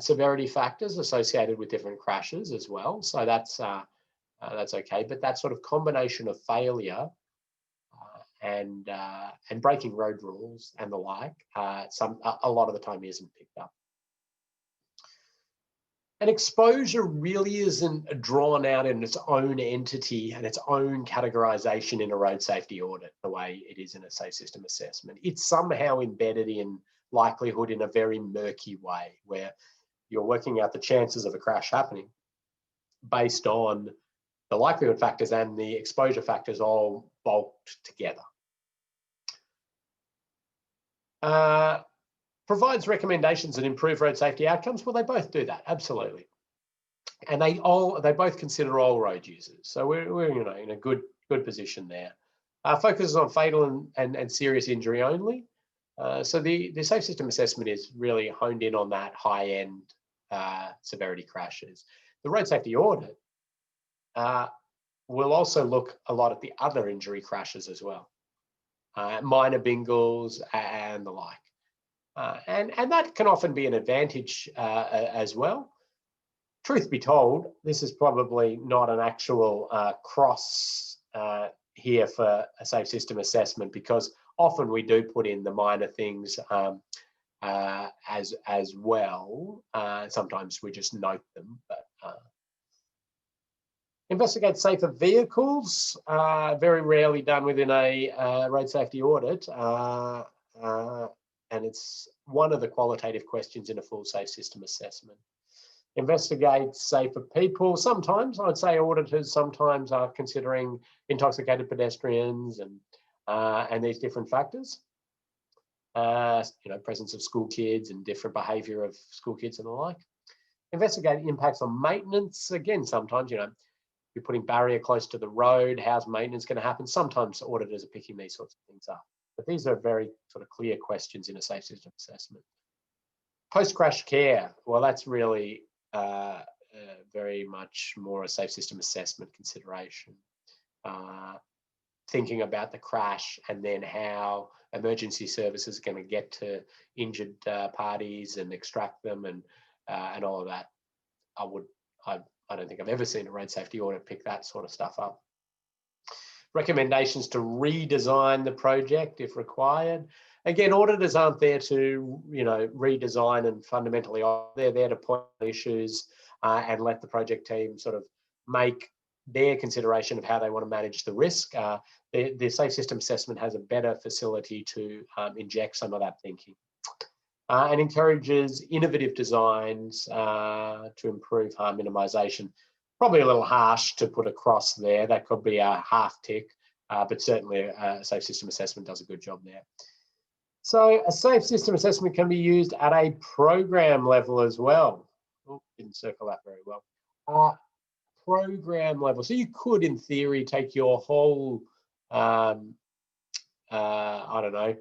severity factors associated with different crashes as well. So that's okay, but that sort of combination of failure and breaking road rules and the like, a lot of the time isn't picked up. And exposure really isn't drawn out in its own entity and its own categorization in a road safety audit the way it is in a safe system assessment. It's somehow embedded in likelihood in a very murky way, where you're working out the chances of a crash happening based on the likelihood factors and the exposure factors all bulked together. Provides recommendations that improve road safety outcomes. Well, they both do that, absolutely. And they both consider all road users. So we're in a good position there. Focuses on fatal and serious injury only. So the safe system assessment is really honed in on that high-end severity crashes. The road safety audit will also look a lot at the other injury crashes as well, minor bingles and the like. And that can often be an advantage as well. Truth be told, this is probably not an actual cross here for a safe system assessment, because often we do put in the minor things as well. Sometimes we just note them, but investigate safer vehicles, very rarely done within a road safety audit. And it's one of the qualitative questions in a full safe system assessment. Investigate safer people. Sometimes, I'd say auditors sometimes are considering intoxicated pedestrians and these different factors. Presence of school kids and different behaviour of school kids and the like. Investigate impacts on maintenance. Again, sometimes, you're putting barrier close to the road. How's maintenance going to happen? Sometimes auditors are picking these sorts of things up. But these are very sort of clear questions in a safe system assessment. Post-crash care. Well, that's really very much more a safe system assessment consideration. Thinking about the crash and then how emergency services are going to get to injured parties and extract them and all of that. I don't think I've ever seen a road safety audit pick that sort of stuff up. Recommendations to redesign the project if required. Again, auditors aren't there to redesign and fundamentally, they're there to point out issues and let the project team sort of make their consideration of how they want to manage the risk. The Safe System Assessment has a better facility to inject some of that thinking. And encourages innovative designs to improve harm minimisation. Probably a little harsh to put across there. That could be a half tick, but certainly a Safe System Assessment does a good job there. So a Safe System Assessment can be used at a program level as well. Oh, didn't circle that very well. Program level. So you could, in theory, take your whole, I don't know,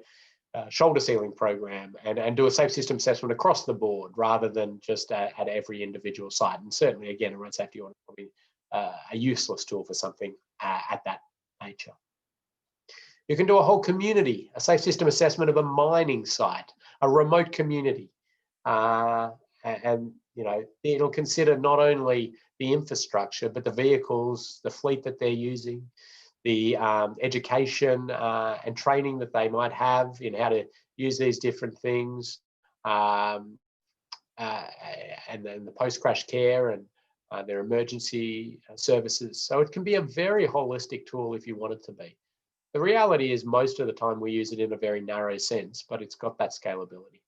shoulder sealing program and do a Safe System Assessment across the board rather than just at every individual site. And certainly, again, a road safety audit will be a useless tool for something at that nature. You can do a whole community, a Safe System Assessment of a mining site, a remote community. And you know, it'll consider not only the infrastructure, but the vehicles, the fleet that they're using, the education and training that they might have in how to use these different things, and then the post-crash care and their emergency services. So it can be a very holistic tool if you want it to be. The reality is most of the time we use it in a very narrow sense, but it's got that scalability.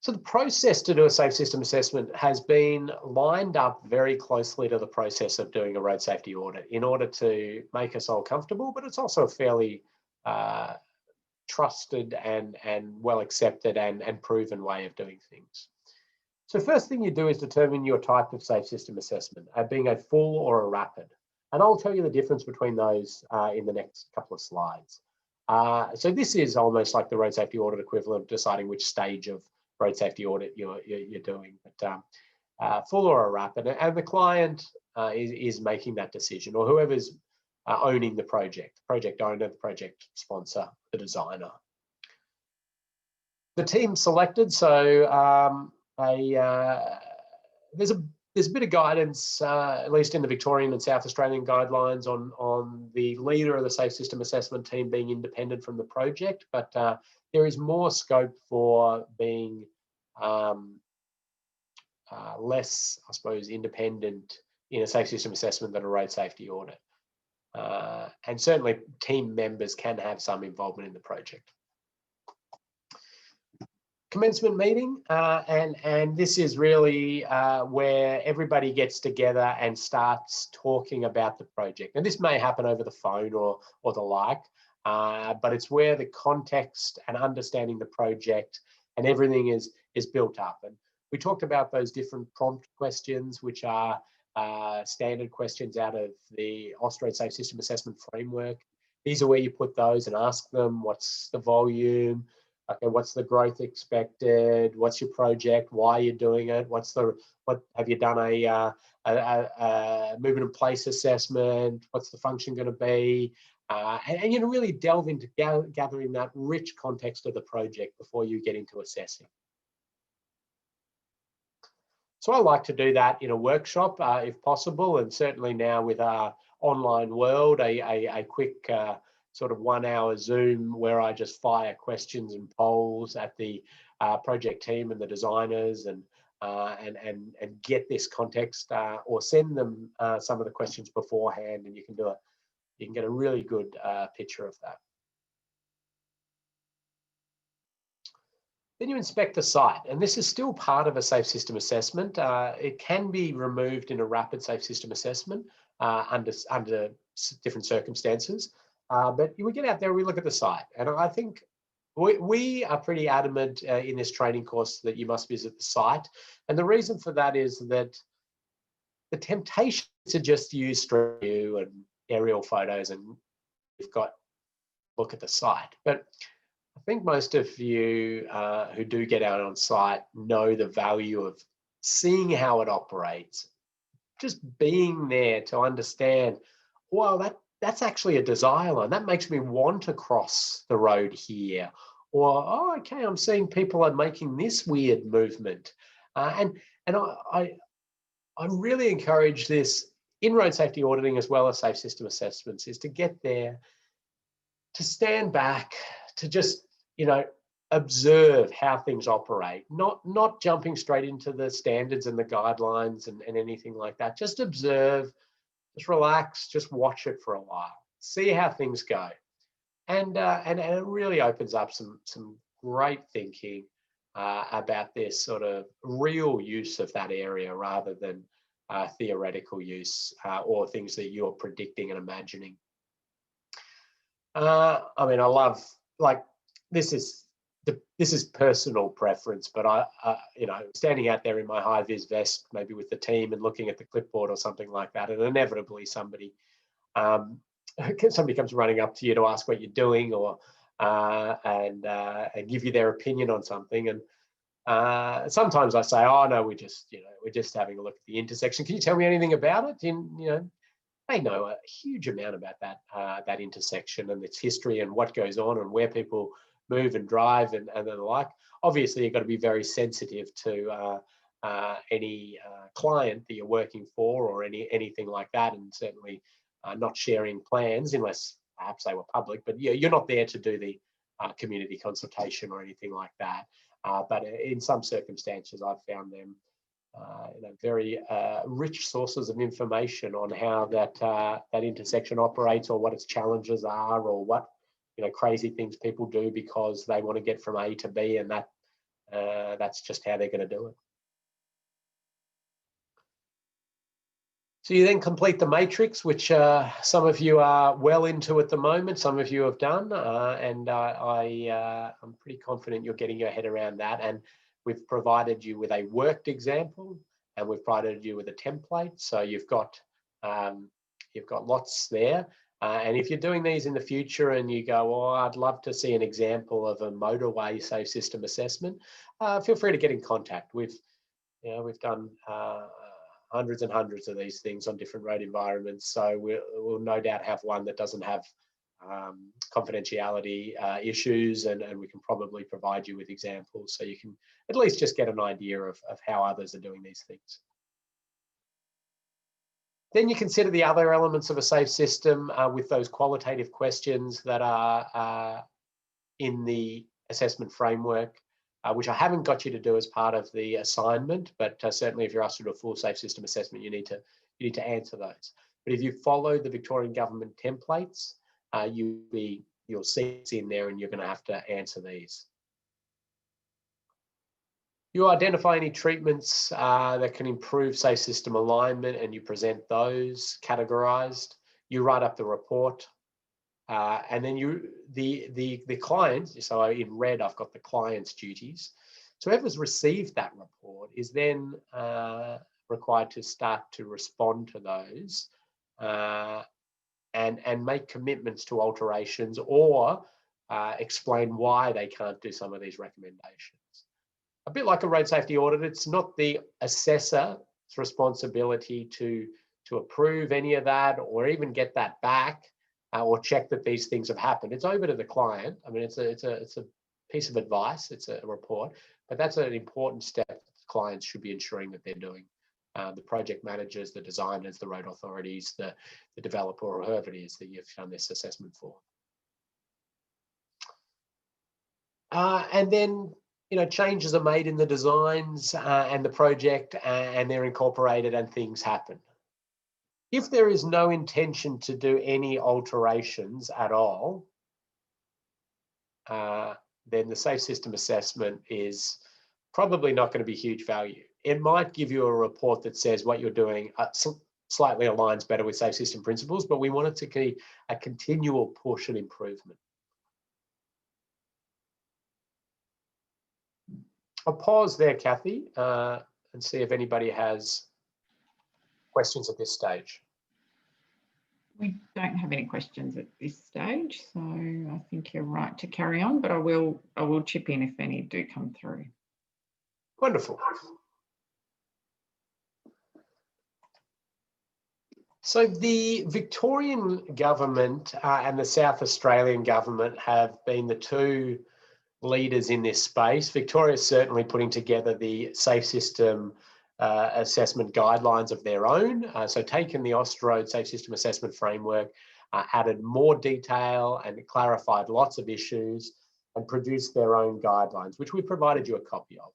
So the process to do a Safe System Assessment has been lined up very closely to the process of doing a road safety audit in order to make us all comfortable, but it's also a fairly trusted and well accepted and proven way of doing things. So first thing you do is determine your type of Safe System Assessment, being a full or a rapid. And I'll tell you the difference between those in the next couple of slides. So this is almost like the road safety audit equivalent of deciding which stage of road safety audit you're doing, but full or a rapid, and the client is making that decision, or whoever's owning the project owner, the project sponsor, the designer. The team selected, so there's a bit of guidance, at least in the Victorian and South Australian guidelines, on the leader of the Safe System Assessment team being independent from the project, but there is more scope for being less, I suppose, independent in a Safe System Assessment than a road safety audit. And certainly team members can have some involvement in the project. Commencement meeting, and this is really where everybody gets together and starts talking about the project. And this may happen over the phone or the like, but it's where the context and understanding the project and everything is built up. And we talked about those different prompt questions, which are standard questions out of the Australian Safe System Assessment Framework. These are where you put those and ask them, what's the volume? Okay, what's the growth expected? What's your project? Why are you doing it? What have you done a movement in place assessment? What's the function going to be? And you know, really delve into gathering that rich context of the project before you get into assessing. So I like to do that in a workshop if possible, and certainly now with our online world, a quick sort of 1 hour Zoom where I just fire questions and polls at the project team and the designers and get this context, or send them some of the questions beforehand, and you can get a really good picture of that. Then you inspect the site, and this is still part of a Safe System Assessment. It can be removed in a rapid Safe System Assessment under different circumstances. But we get out there, we look at the site, and I think we are pretty adamant in this training course that you must visit the site. And the reason for that is that the temptation to just use Street View and aerial photos and you've got look at the site. But I think most of you who do get out on site know the value of seeing how it operates, just being there to understand, well, that's actually a desire line. That makes me want to cross the road here. Or, oh, okay, I'm seeing people are making this weird movement. And I really encourage this in road safety auditing as well as Safe System Assessments, is to get there, to stand back, to just, you know, observe how things operate, not jumping straight into the standards and the guidelines and anything like that. Just observe, just relax, just watch it for a while, see how things go. And it really opens up some great thinking about this sort of real use of that area rather than theoretical use or things that you're predicting and imagining. I mean, I love, like, this is personal preference, but you know, standing out there in my high vis vest, maybe with the team and looking at the clipboard or something like that, and inevitably somebody comes running up to you to ask what you're doing or and give you their opinion on something. And sometimes I say, oh no, we're just having a look at the intersection. Can you tell me anything about it? And, you know, they know a huge amount about that intersection and its history and what goes on and where people move and drive and the like. Obviously, you've got to be very sensitive to any client that you're working for or anything like that, and certainly not sharing plans unless perhaps they were public. But yeah, you're not there to do the community consultation or anything like that. But in some circumstances, I've found them you know, very rich sources of information on how that intersection operates, or what its challenges are, or what, you know, crazy things people do because they want to get from A to B, and that's just how they're going to do it. So you then complete the matrix, which some of you are well into at the moment, some of you have done, and I'm pretty confident you're getting your head around that. And we've provided you with a worked example, and we've provided you with a template. So you've got lots there. And if you're doing these in the future and you go, oh, I'd love to see an example of a motorway safe system assessment, feel free to get in contact. We've done hundreds and hundreds of these things on different road environments. So we'll no doubt have one that doesn't have confidentiality issues, and we can probably provide you with examples so you can at least just get an idea of how others are doing these things. Then you consider the other elements of a safe system with those qualitative questions that are in the assessment framework, which I haven't got you to do as part of the assignment, but certainly if you're asked to do a full safe system assessment, you need to answer those. But if you follow the Victorian government templates, you'll see it's in there, and you're going to have to answer these. You identify any treatments that can improve safe system alignment, and you present those categorized. You write up the report, and then the client, so in red I've got the client's duties. So whoever's received that report is then required to start to respond to those and make commitments to alterations, or explain why they can't do some of these recommendations. A bit like a road safety audit, it's not the assessor's responsibility to approve any of that or even get that back or check that these things have happened. It's over to the client. I mean, it's a piece of advice, it's a report, but that's an important step that clients should be ensuring that they're doing. The project managers, the designers, the road authorities, the developer, or whoever it is that you've done this assessment for. And then, you know, changes are made in the designs and the project, and they're incorporated, and things happen. If there is no intention to do any alterations at all, then the safe system assessment is probably not going to be huge value. It might give you a report that says what you're doing slightly aligns better with safe system principles, but we want it to be a continual push and improvement. I'll pause there, Kathy, and see if anybody has questions at this stage. We don't have any questions at this stage, so I think you're right to carry on, but I will chip in if any do come through. Wonderful. So the Victorian government and the South Australian government have been the two leaders in this space. Victoria is certainly putting together the safe system assessment guidelines of their own. So taken the Austroad Safe System Assessment Framework, added more detail and clarified lots of issues. and produced their own guidelines, which we provided you a copy of.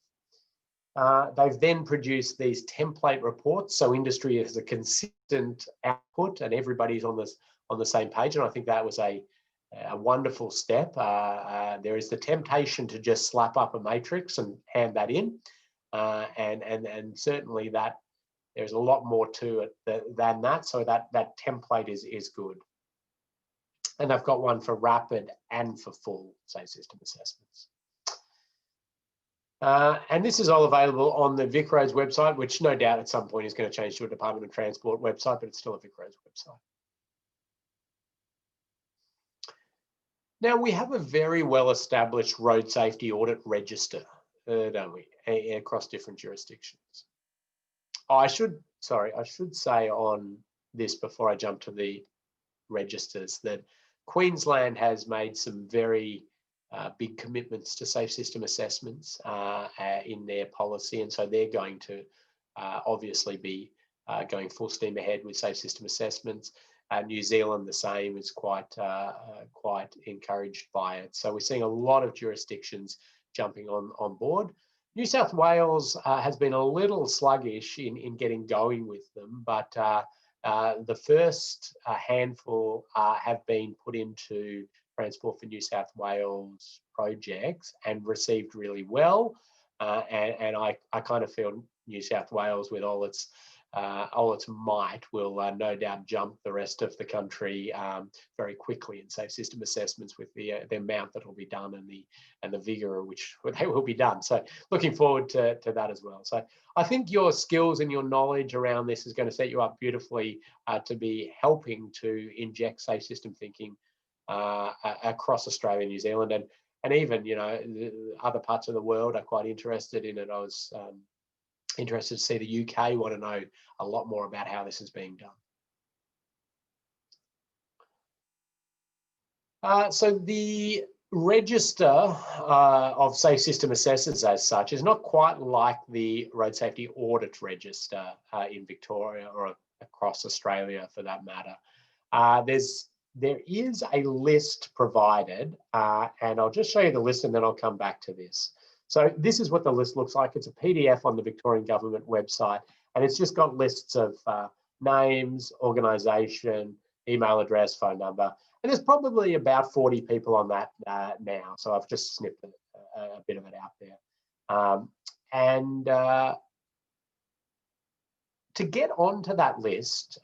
They've then produced these template reports, so industry has a consistent output and everybody's on the same page. And I think that was a wonderful step. There is the temptation to just slap up a matrix and hand that in, and certainly that there's a lot more to it than that. So that template is good. And I've got one for rapid and for full safe system assessments. And this is all available on the VicRoads website, which no doubt at some point is going to change to a Department of Transport website, but it's still a VicRoads website. Now, we have a very well-established road safety audit register, don't we, across different jurisdictions. I should say on this before I jump to the registers that Queensland has made some very big commitments to safe system assessments in their policy, and so they're going to obviously be going full steam ahead with safe system assessments. New Zealand, the same, is quite encouraged by it. So we're seeing a lot of jurisdictions jumping on board. New South Wales has been a little sluggish in getting going with them, but the first handful have been put into Transport for New South Wales projects and received really well. And I kind of feel New South Wales, with all its might, will no doubt jump the rest of the country very quickly in safe system assessments with the amount that will be done and the vigour in which they will be done. So looking forward to that as well. So I think your skills and your knowledge around this is going to set you up beautifully to be helping to inject safe system thinking across Australia and New Zealand, and even, you know, other parts of the world are quite interested in it. I was interested to see the UK want to know a lot more about how this is being done. So the register of safe system assessors as such is not quite like the road safety audit register in Victoria or across Australia for that matter. There is a list provided, and I'll just show you the list and then I'll come back to this. So this is what the list looks like. It's a PDF on the Victorian Government website, and it's just got lists of names, organisation, email address, phone number, and there's probably about 40 people on that now. So I've just snipped a bit of it out there. To get onto that list,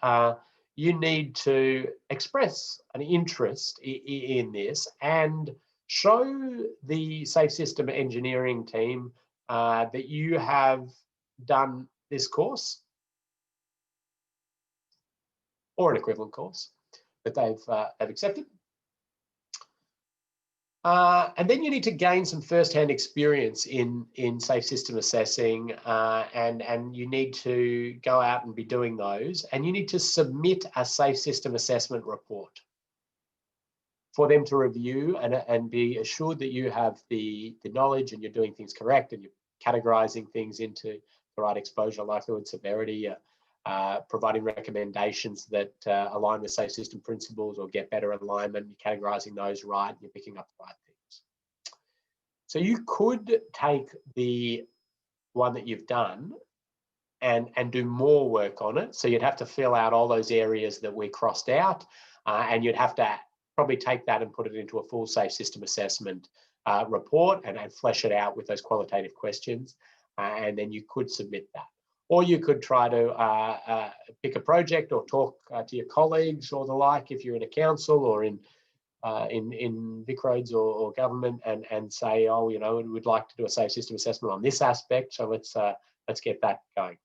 you need to express an interest in this and show the safe system engineering team that you have done this course or an equivalent course that they've accepted. And then you need to gain some first-hand experience in safe system assessing, and you need to go out and be doing those, and you need to submit a safe system assessment report for them to review and be assured that you have the knowledge and you're doing things correct and you're categorizing things into the right exposure, likelihood, severity, providing recommendations that align with safe system principles or get better alignment, you're categorizing those right, and you're picking up the right things. So you could take the one that you've done and do more work on it. So you'd have to fill out all those areas that we crossed out, and you'd have to probably take that and put it into a full safe system assessment report and flesh it out with those qualitative questions, and then you could submit that. Or you could try to pick a project or talk to your colleagues or the like if you're in a council or in VicRoads or government and say, oh, you know, we'd like to do a safe system assessment on this aspect, so let's get that going.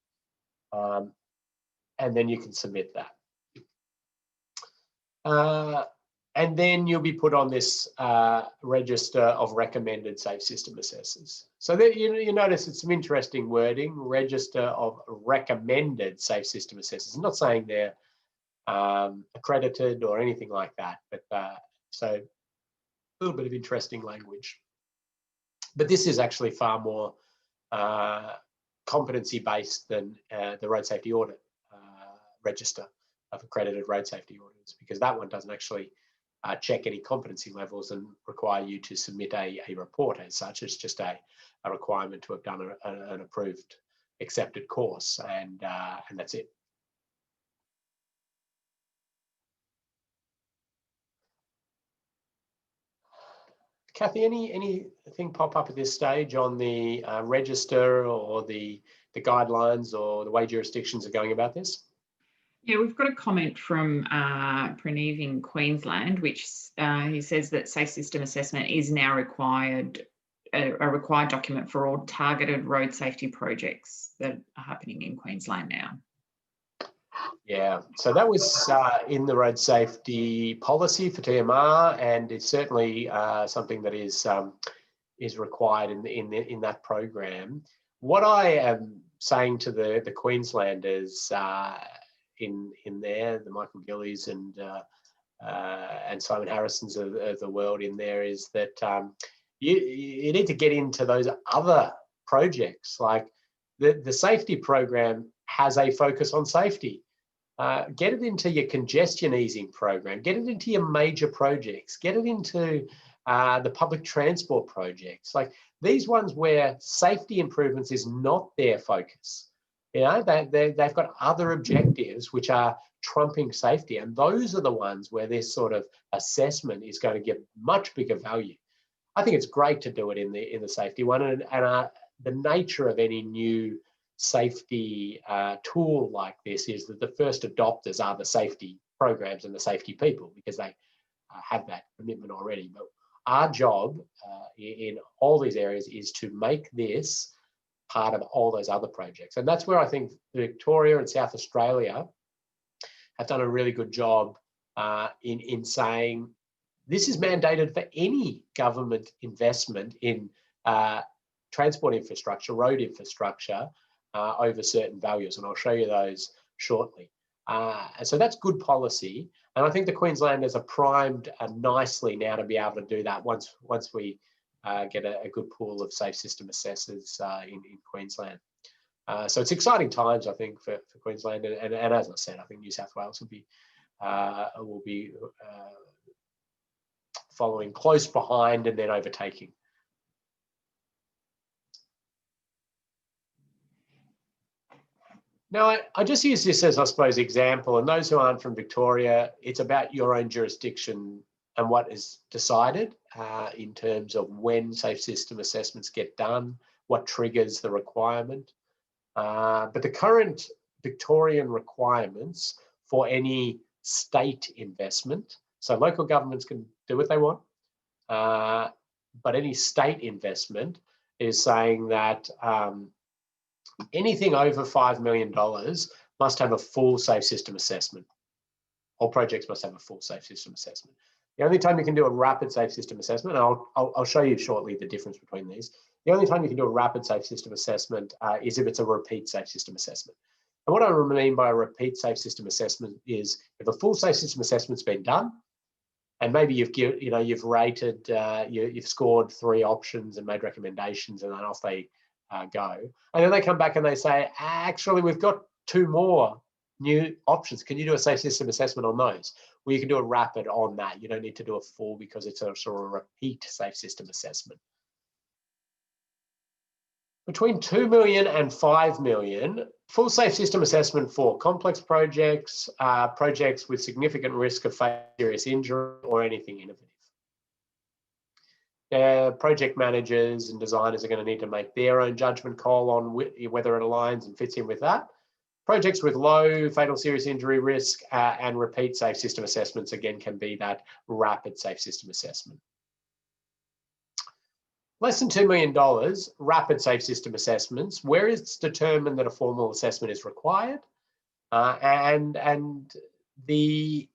And then you can submit that. And then you'll be put on this register of recommended safe system assessors. So that you notice it's some interesting wording, register of recommended safe system assessors. I'm not saying they're accredited or anything like that, but so a little bit of interesting language. But this is actually far more competency-based than the road safety audit register of accredited road safety auditors, because that one doesn't actually check any competency levels and require you to submit a report as such. It's just a requirement to have done an approved, accepted course, and that's it. Kathy, anything pop up at this stage on the register or the guidelines or the way jurisdictions are going about this? Yeah, we've got a comment from Praneev in Queensland, which he says that safe system assessment is now required, a required document for all targeted road safety projects that are happening in Queensland now. Yeah, so that was in the road safety policy for TMR, and it's certainly something that is required in that program. What I am saying to the Queenslanders in there, the Michael Gillies and Simon Harrisons of the world in there, is that you need to get into those other projects. Like the safety program has a focus on safety. Get it into your congestion easing program, get it into your major projects, get it into the public transport projects. Like these ones where safety improvements is not their focus. You know, they've got other objectives which are trumping safety, and those are the ones where this sort of assessment is going to give much bigger value. I think it's great to do it in the safety one, and the nature of any new safety tool like this is that the first adopters are the safety programs and the safety people, because they have that commitment already. But our job in all these areas is to make this part of all those other projects. And that's where I think Victoria and South Australia have done a really good job in saying this is mandated for any government investment in transport infrastructure, road infrastructure, over certain values, and I'll show you those shortly. And so that's good policy, and I think the Queenslanders are primed nicely now to be able to do that once we get a good pool of safe system assessors in Queensland. So it's exciting times, I think, for Queensland, and as I said, I think New South Wales will be following close behind and then overtaking. Now, I just use this as, I suppose, example, and those who aren't from Victoria, it's about your own jurisdiction and what is decided in terms of when safe system assessments get done, what triggers the requirement. But the current Victorian requirements for any state investment, so local governments can do what they want, but any state investment is saying that anything over $5 million must have a full safe system assessment. All projects must have a full safe system assessment. The only time you can do a rapid safe system assessment, and I'll show you shortly the difference between these. The only time you can do a rapid safe system assessment is if it's a repeat safe system assessment. And what I mean by a repeat safe system assessment is if a full safe system assessment's been done, and maybe you've rated, you've scored 3 options and made recommendations, and then off they go. And then they come back and they say, actually, we've got 2 more new options. Can you do a safe system assessment on those? Well, you can do a rapid on that. You don't need to do a full because it's a sort of repeat safe system assessment. Between 2 million and 5 million, full safe system assessment for complex projects, projects with significant risk of serious injury or anything innovative. Project managers and designers are going to need to make their own judgment call on whether it aligns and fits in with that. Projects with low fatal serious injury risk and repeat safe system assessments, again, can be that rapid safe system assessment. Less than $2 million, rapid safe system assessments, where it's determined that a formal assessment is required, and the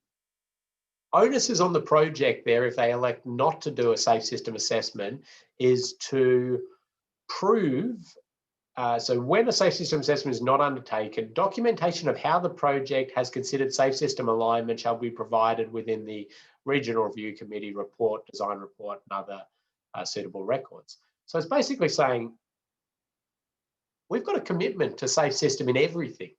onus is on the project there, if they elect not to do a safe system assessment, is to prove, so when a safe system assessment is not undertaken, documentation of how the project has considered safe system alignment shall be provided within the Regional Review Committee report, design report, and other suitable records. So it's basically saying, we've got a commitment to safe system in everything.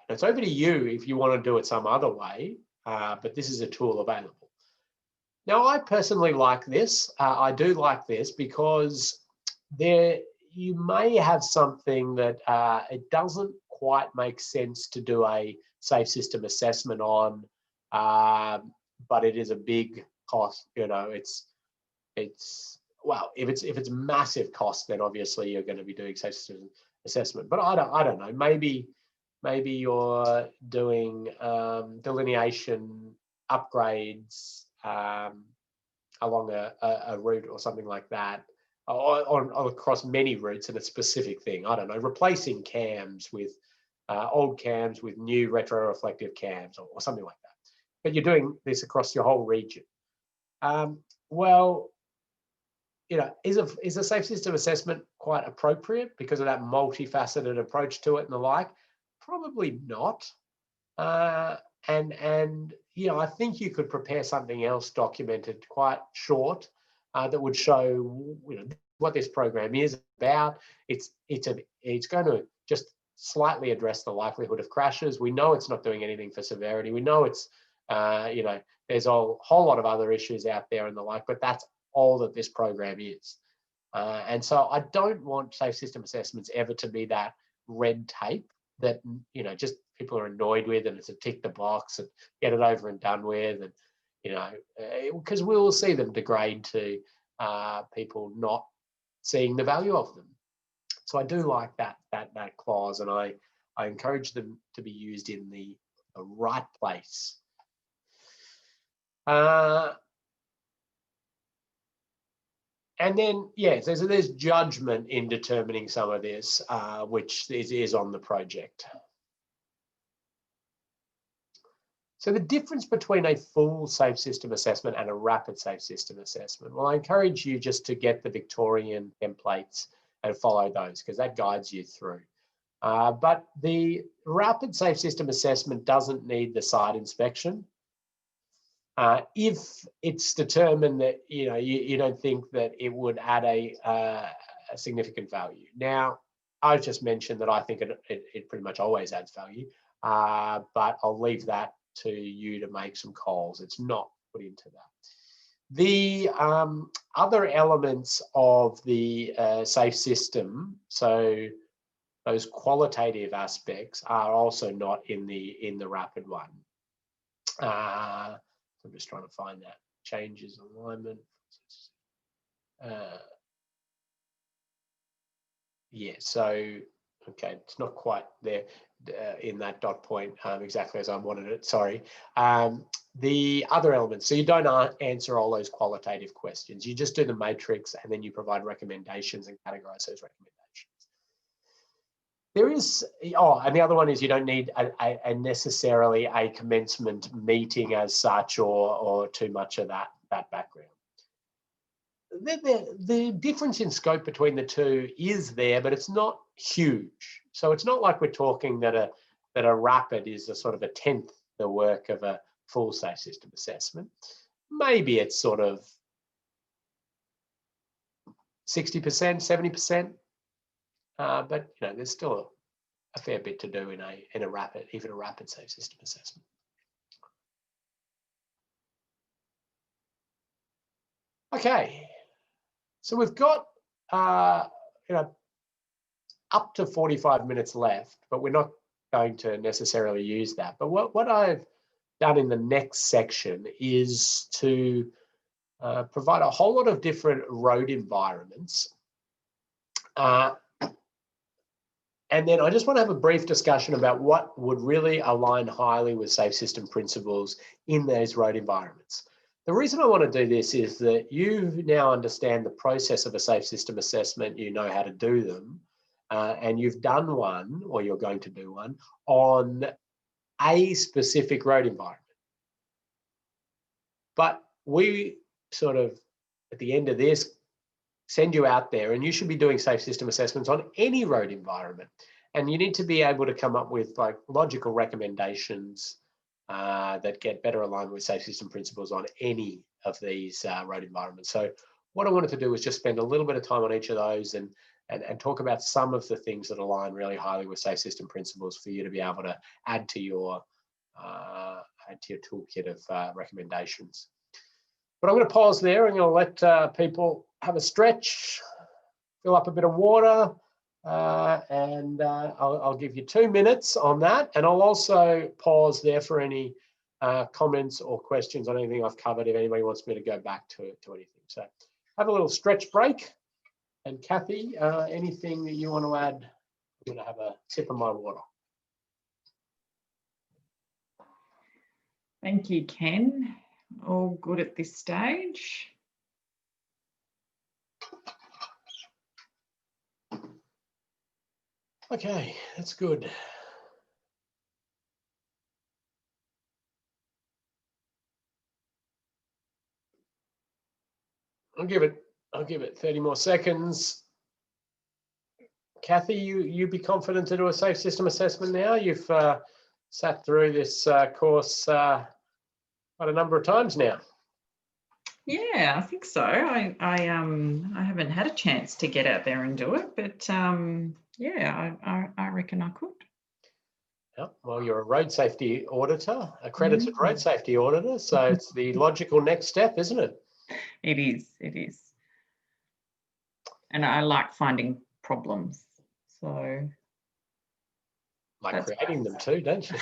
It's over to you if you want to do it some other way, but this is a tool available. Now, I personally like this. I do like this because you may have something that it doesn't quite make sense to do a safe system assessment on, but it is a big cost. You know, well, if it's massive cost, then obviously you're going to be doing safe system assessment. But I don't know. Maybe you're doing delineation upgrades along a route or something like that, or across many routes in a specific thing. I don't know, replacing cams with old cams with new retroreflective cams or something like that. But you're doing this across your whole region. Well, you know, is a safe system assessment quite appropriate because of that multifaceted approach to it and the like? Probably not. And you know, I think you could prepare something else documented, quite short, that would show, you know, what this program is about. It's going to just slightly address the likelihood of crashes. We know it's not doing anything for severity. We know it's you know, there's a whole lot of other issues out there and the like, but that's all that this program is. And so I don't want safe system assessments ever to be that red tape that, you know, just people are annoyed with, and it's a tick the box and get it over and done with, and, you know, because we will see them degrade to people not seeing the value of them. So I do like that clause, and I encourage them to be used in the right place. And then, yeah, so there's judgment in determining some of this, which is on the project. So the difference between a full safe system assessment and a rapid safe system assessment, well, I encourage you just to get the Victorian templates and follow those, because that guides you through. But the rapid safe system assessment doesn't need the site inspection. If it's determined that, you know, you don't think that it would add a significant value. Now, I've just mentioned that I think it pretty much always adds value, but I'll leave that to you to make some calls. It's not put into that. The other elements of the safe system, so those qualitative aspects, are also not in the rapid one. I'm just trying to find that. Changes alignment. Yeah, so, okay, it's not quite there in that dot point exactly as I wanted it, sorry. The other elements, so you don't answer all those qualitative questions. You just do the matrix, and then you provide recommendations and categorize those recommendations. There is, and the other one is you don't need a necessarily a commencement meeting as such, or too much of that background. The difference in scope between the two is there, but it's not huge. So it's not like we're talking that a rapid is a sort of a tenth the work of a full safe system assessment. Maybe it's sort of 60%, 70%. But, you know, there's still a fair bit to do in a rapid, even a rapid safe system assessment. Okay, so we've got you know, up to 45 minutes left, but we're not going to necessarily use that. But what I've done in the next section is to provide a whole lot of different road environments. And then I just want to have a brief discussion about what would really align highly with safe system principles in those road environments. The reason I want to do this is that you now understand the process of a safe system assessment, you know how to do them, and you've done one, or you're going to do one, on a specific road environment. But we sort of, at the end of this, send you out there, and you should be doing safe system assessments on any road environment. And you need to be able to come up with like logical recommendations that get better aligned with safe system principles on any of these road environments. So what I wanted to do was just spend a little bit of time on each of those and talk about some of the things that align really highly with safe system principles for you to be able to add to your toolkit of recommendations. But I'm going to pause there. I'm going to let people have a stretch, fill up a bit of water, and I'll give you 2 minutes on that. And I'll also pause there for any comments or questions on anything I've covered if anybody wants me to go back to anything. So have a little stretch break. And Kathy, anything that you want to add? I'm going to have a sip of my water. Thank you, Ken. All good at this stage. Okay, that's good. I'll give it 30 more seconds. Kathy, you be confident to do a safe system assessment now? You've sat through this course quite a number of times now. Yeah, I think so. I haven't had a chance to get out there and do it, but yeah, I reckon I could. Yeah, well, you're a road safety auditor, accredited road safety auditor, so it's the logical next step, isn't it? It is. It is. And I like finding problems. So like creating them too, don't you?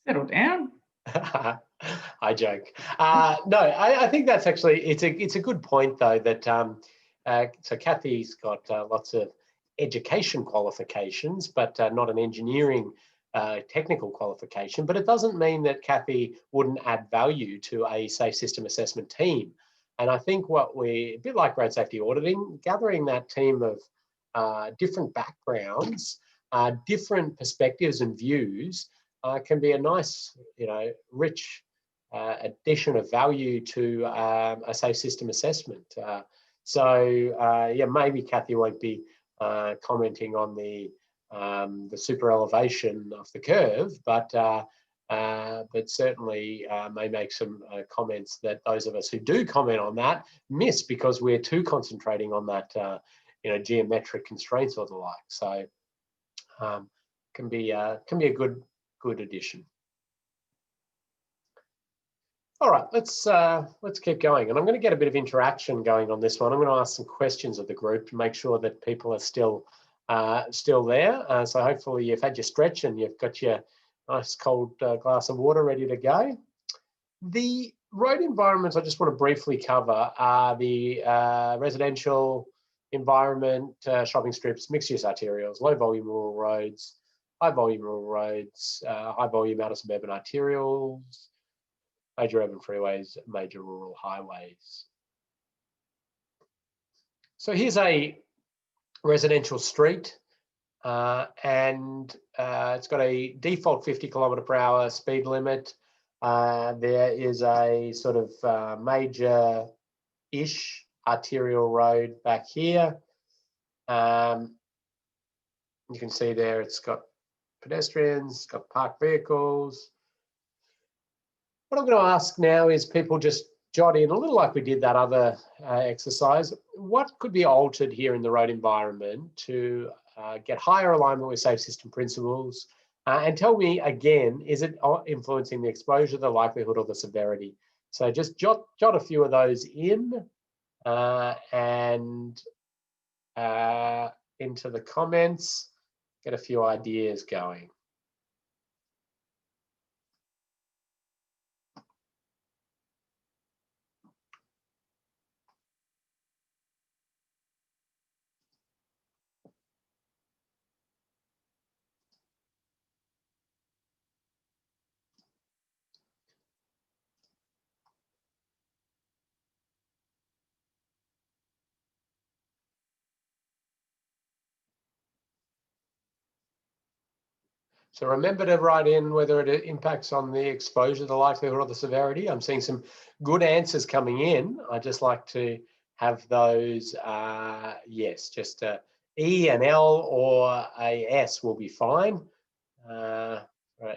Settle down. I joke. No, I think that's actually it's a good point though that so Kathy's got lots of education qualifications, but not an engineering technical qualification. But it doesn't mean that Kathy wouldn't add value to a safe system assessment team. And I think what a bit like road safety auditing, gathering that team of different backgrounds, different perspectives and views can be a nice, rich addition of value to a safe system assessment. Yeah, maybe Kathy won't be commenting on the super elevation of the curve, but certainly may make some comments that those of us who do comment on that miss because we're too concentrating on that, geometric constraints or the like. So can be a good addition. All right, let's keep going, and I'm going to get a bit of interaction going on this one. I'm going to ask some questions of the group to make sure that people are still there. So hopefully you've had your stretch and you've got your nice cold glass of water ready to go. The road environments I just want to briefly cover are the residential environment, shopping strips, mixed-use arterials, low-volume rural roads, high-volume rural roads, high-volume outer suburban arterials, major urban freeways, major rural highways. So here's a residential street, and it's got a default 50 km/h speed limit. There is a sort of major-ish arterial road back here. You can see there it's got pedestrians, it's got parked vehicles. What I'm going to ask now is people just jot in, a little like we did that other exercise, what could be altered here in the road environment to get higher alignment with safe system principles? And tell me again, is it influencing the exposure, the likelihood, or the severity? So just jot a few of those in and into the comments, get a few ideas going. So remember to write in whether it impacts on the exposure, the likelihood, or the severity. I'm seeing some good answers coming in. I'd just like to have those, yes, just E, an L, or a S will be fine.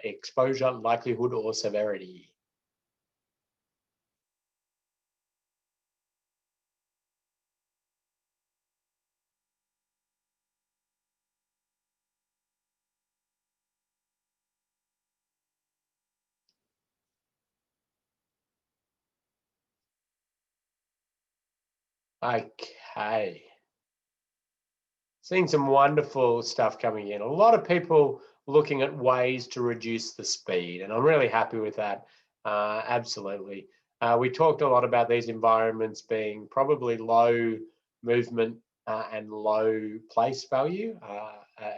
Exposure, likelihood, or severity. Okay. Seeing some wonderful stuff coming in. A lot of people looking at ways to reduce the speed, and I'm really happy with that. Absolutely. We talked a lot about these environments being probably low movement and low place value.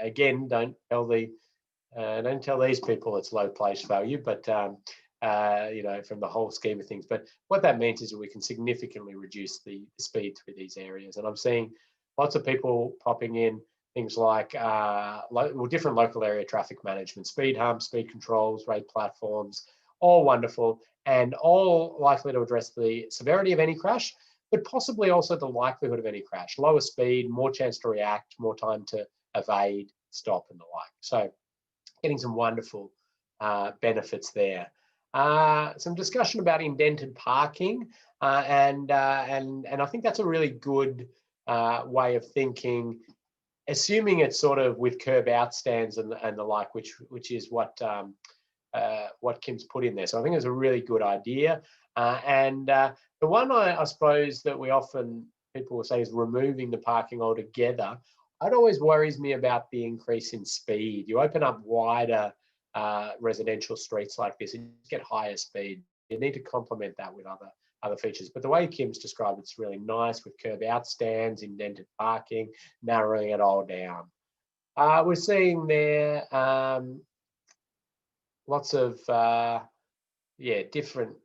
Again, don't tell these people it's low place value, but you know, from the whole scheme of things. But what that means is that we can significantly reduce the speed through these areas. And I'm seeing lots of people popping in things like different local area traffic management, speed humps, speed controls, rate platforms, all wonderful and all likely to address the severity of any crash, but possibly also the likelihood of any crash. Lower speed, more chance to react, more time to evade, stop, and the like. So getting some wonderful benefits there. Some discussion about indented parking, and I think that's a really good way of thinking, assuming it's sort of with curb outstands and the like, which is what Kim's put in there. So I think it's a really good idea. The one I suppose that people will say is removing the parking altogether. It always worries me about the increase in speed. You open up wider residential streets like this and you get higher speed. You need to complement that with other features. But the way Kim's described it's really nice with curb outstands, indented parking, narrowing it all down. We're seeing there lots of different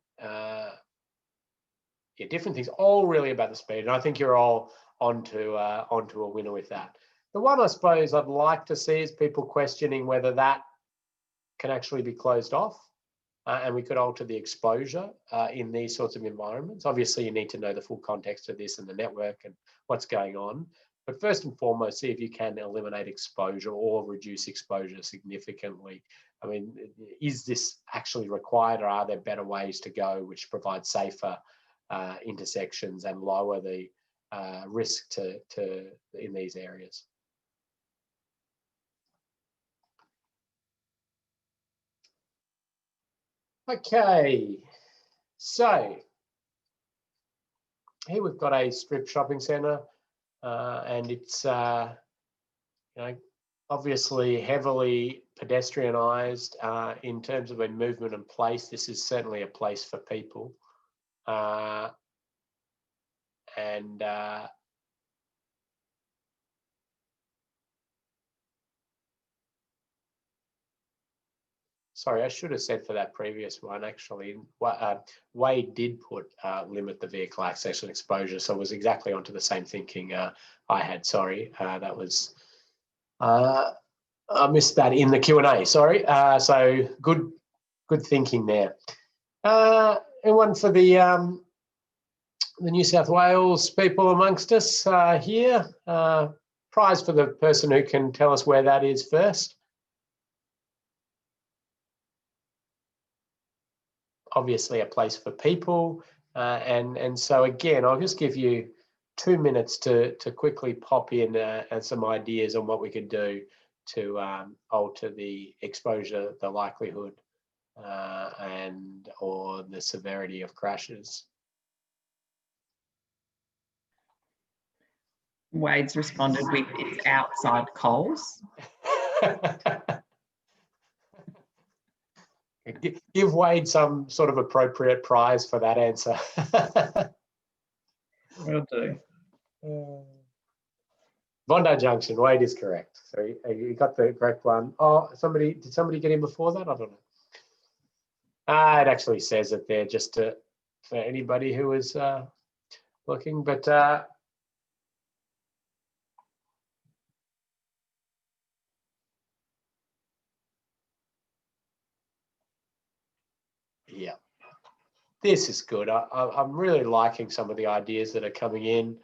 things, all really about the speed. And I think you're all onto a winner with that. The one I suppose I'd like to see is people questioning whether that can actually be closed off and we could alter the exposure in these sorts of environments. Obviously, you need to know the full context of this and the network and what's going on. But first and foremost, see if you can eliminate exposure or reduce exposure significantly. I mean, is this actually required, or are there better ways to go which provide safer intersections and lower the risk in these areas? Okay, so here we've got a strip shopping centre, and it's obviously heavily pedestrianised in terms of a movement and place. This is certainly a place for people, sorry, I should have said for that previous one, actually, Wade did put limit the vehicle access and exposure, so it was exactly onto the same thinking I had. Sorry, that was, I missed that in the Q&A, sorry. So good thinking there. And one for the New South Wales people amongst us here. Prize for the person who can tell us where that is first. Obviously a place for people. And so again, I'll just give you 2 minutes to quickly pop in and some ideas on what we could do to alter the exposure, the likelihood, or the severity of crashes. Wade's responded with it's outside Coles. Give Wade some sort of appropriate prize for that answer. Will do. Bondi Junction, Wade is correct. So you got the correct one. Oh, did somebody get in before that? I don't know. It actually says it there just for anybody who is looking, but yeah, this is good. I'm really liking some of the ideas that are coming in,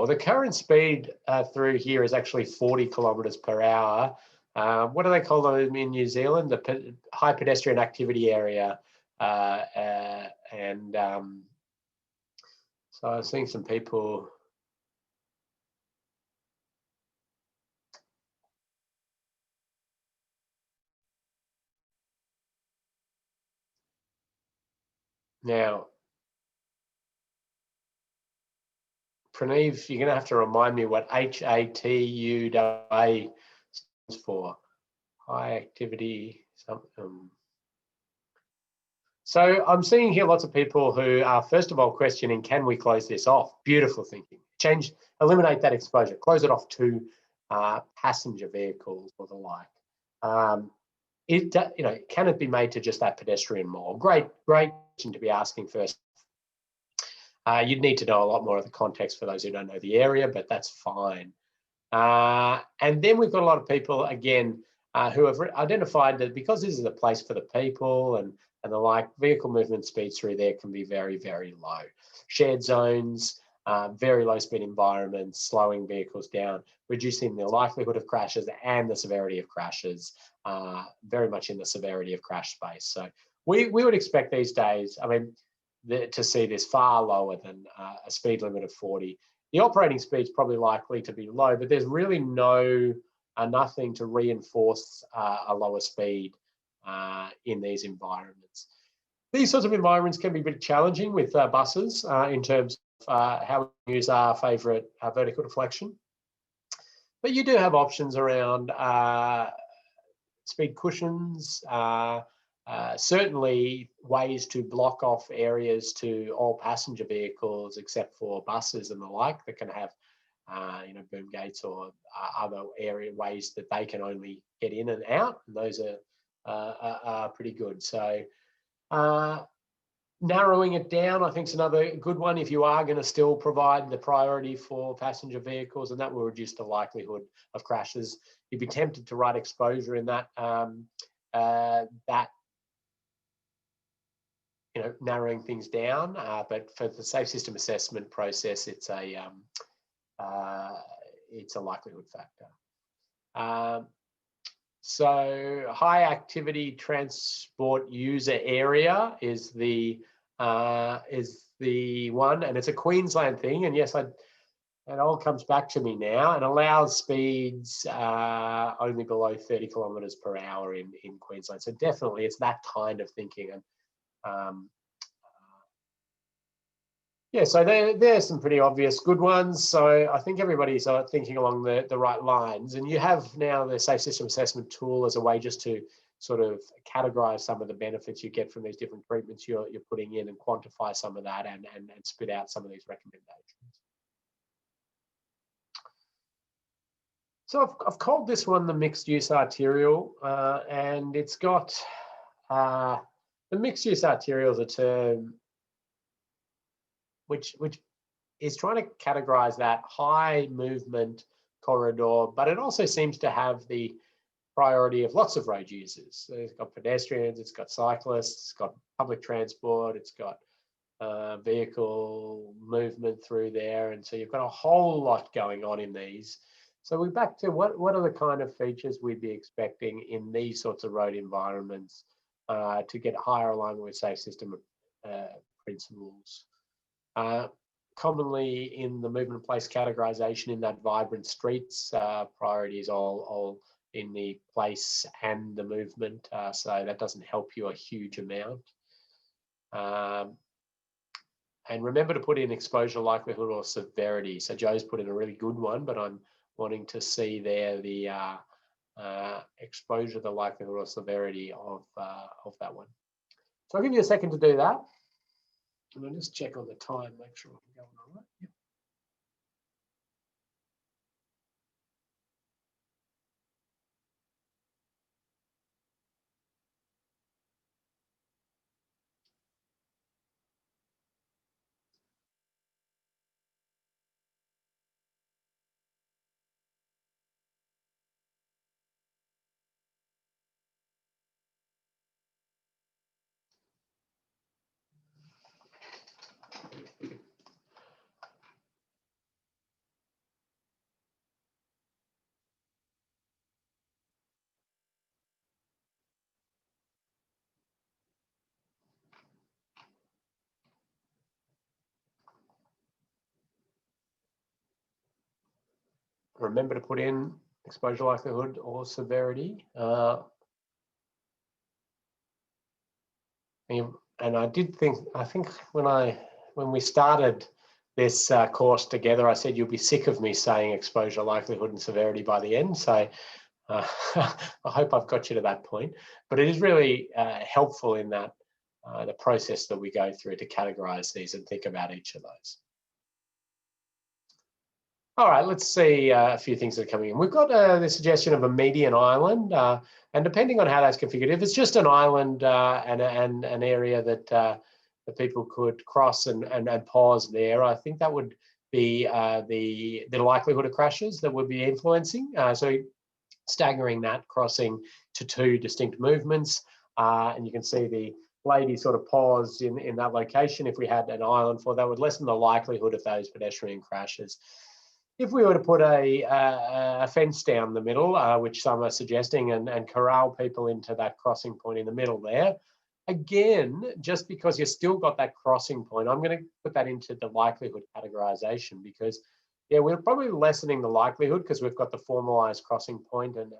the current speed through here is actually 40 kilometres per hour. What do they call them in New Zealand? The high pedestrian activity area. So I was seeing some people. Now, Praneev, you're going to have to remind me what HATUA stands for. High activity. So I'm seeing here lots of people who are, first of all, questioning, can we close this off? Beautiful thinking. Eliminate that exposure. Close it off to passenger vehicles or the like. Can it be made to just that pedestrian mole? Great question to be asking first. You'd need to know a lot more of the context for those who don't know the area, but that's fine. And then we've got a lot of people, again, who have identified that because this is a place for the people and the like, vehicle movement speeds through there can be very, very low. Shared zones, very low speed environments, slowing vehicles down, reducing the likelihood of crashes and the severity of crashes, very much in the severity of crash space. So we would expect these days, I mean, to see this far lower than a speed limit of 40. The operating speed's probably likely to be low, but there's really nothing to reinforce a lower speed in these environments. These sorts of environments can be a bit challenging with buses in terms of how we use our favourite vertical deflection. But you do have options around speed cushions, certainly ways to block off areas to all passenger vehicles except for buses and the like that can have boom gates or other ways that they can only get in and out. And those are pretty good. So narrowing it down, I think, is another good one if you are going to still provide the priority for passenger vehicles, and that will reduce the likelihood of crashes. You'd be tempted to write exposure in that narrowing things down, but for the safe system assessment process, it's a likelihood factor. So high activity transport user area is the one, and it's a Queensland thing. And yes, it all comes back to me now, and allows speeds only below 30 kilometres per hour in Queensland. So definitely, it's that kind of thinking. And yeah, so there's some pretty obvious good ones. So I think everybody's thinking along the right lines. And you have now the Safe System Assessment tool as a way just to sort of categorize some of the benefits you get from these different treatments you're putting in and quantify some of that and spit out some of these recommendations. So I've called this one the mixed use arterial, and it's got the mixed use arterial is a term which is trying to categorize that high movement corridor, but it also seems to have the priority of lots of road users. So it's got pedestrians, it's got cyclists, it's got public transport, it's got vehicle movement through there. And so you've got a whole lot going on in these. So we're back to what are the kind of features we'd be expecting in these sorts of road environments to get higher alignment with safe system principles. Commonly in the movement place categorization in that vibrant streets, priorities all in the place and the movement, so that doesn't help you a huge amount. And remember to put in exposure likelihood or severity. So Joe's put in a really good one, but I'm wanting to see there the exposure, the likelihood or severity of that one. So I'll give you a second to do that. And I'll just check on the time, make sure I'm going all right. Yep. Remember to put in exposure likelihood or severity. And I think when we started this course together, I said you'll be sick of me saying exposure, likelihood, and severity by the end. So I hope I've got you to that point. But it is really helpful in that the process that we go through to categorize these and think about each of those. All right, let's see a few things that are coming in. We've got the suggestion of a median island, and depending on how that's configured, if it's just an island and an area that that people could cross and pause there, I think that would be the likelihood of crashes that would be influencing. So staggering that crossing to 2 distinct movements, and you can see the lady sort of paused in that location. If we had an island for that, would lessen the likelihood of those pedestrian crashes. If we were to put a fence down the middle, which some are suggesting, and corral people into that crossing point in the middle there, again, just because you've still got that crossing point, I'm going to put that into the likelihood categorization, because yeah, we're probably lessening the likelihood because we've got the formalized crossing point and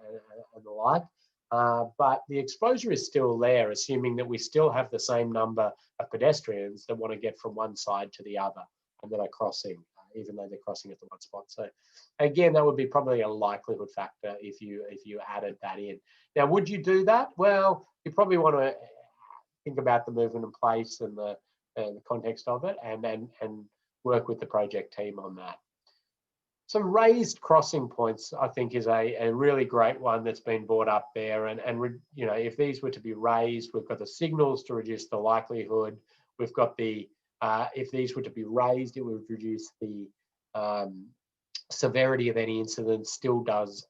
the like. But the exposure is still there, assuming that we still have the same number of pedestrians that want to get from one side to the other and that are crossing, even though they're crossing at the one spot. So again, that would be probably a likelihood factor if you added that in. Now, would you do that? Well, you probably want to think about the movement and place and the context of it, and work with the project team on that. Some raised crossing points, I think, is a really great one that's been brought up there. And you know, if these were to be raised, we've got the signals to reduce the likelihood. We've got the if these were to be raised, it would reduce the severity of any incident still does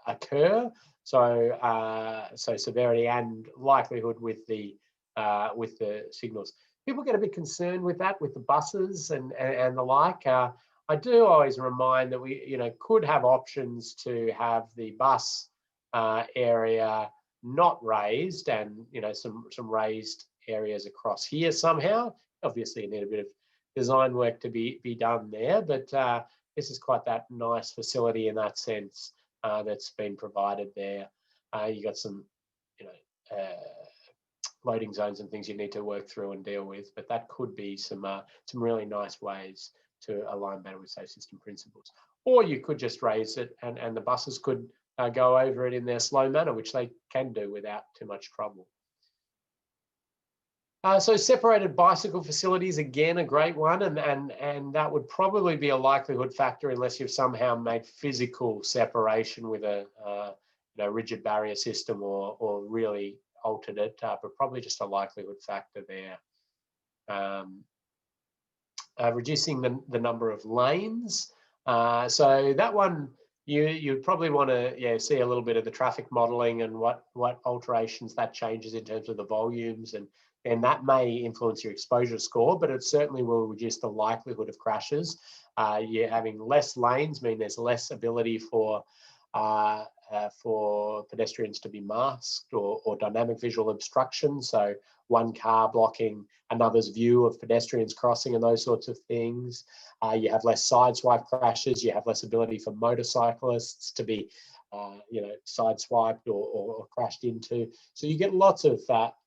occur. So so severity and likelihood with the signals. People get a bit concerned with that, with the buses and the like. I do always remind that we, you know, could have options to have the bus area not raised, and you know, some raised areas across here somehow. Obviously, you need a bit of design work to be done there, but this is quite that nice facility in that sense that's been provided there. You got some, you know, loading zones and things you need to work through and deal with, but that could be some really nice ways to align better with safe system principles. Or you could just raise it and the buses could go over it in their slow manner, which they can do without too much trouble. So separated bicycle facilities, again, a great one, and that would probably be a likelihood factor unless you've somehow made physical separation with a you know, rigid barrier system or really altered it, but probably just a likelihood factor there. Reducing the number of lanes. So that one, you'd probably want to see a little bit of the traffic modelling and what alterations that changes in terms of the volumes, and that may influence your exposure score, but it certainly will reduce the likelihood of crashes. You're having less lanes mean there's less ability for pedestrians to be masked or dynamic visual obstruction. So one car blocking another's view of pedestrians crossing and those sorts of things. You have less sideswipe crashes. You have less ability for motorcyclists to be, you know, sideswiped or crashed into. So you get lots of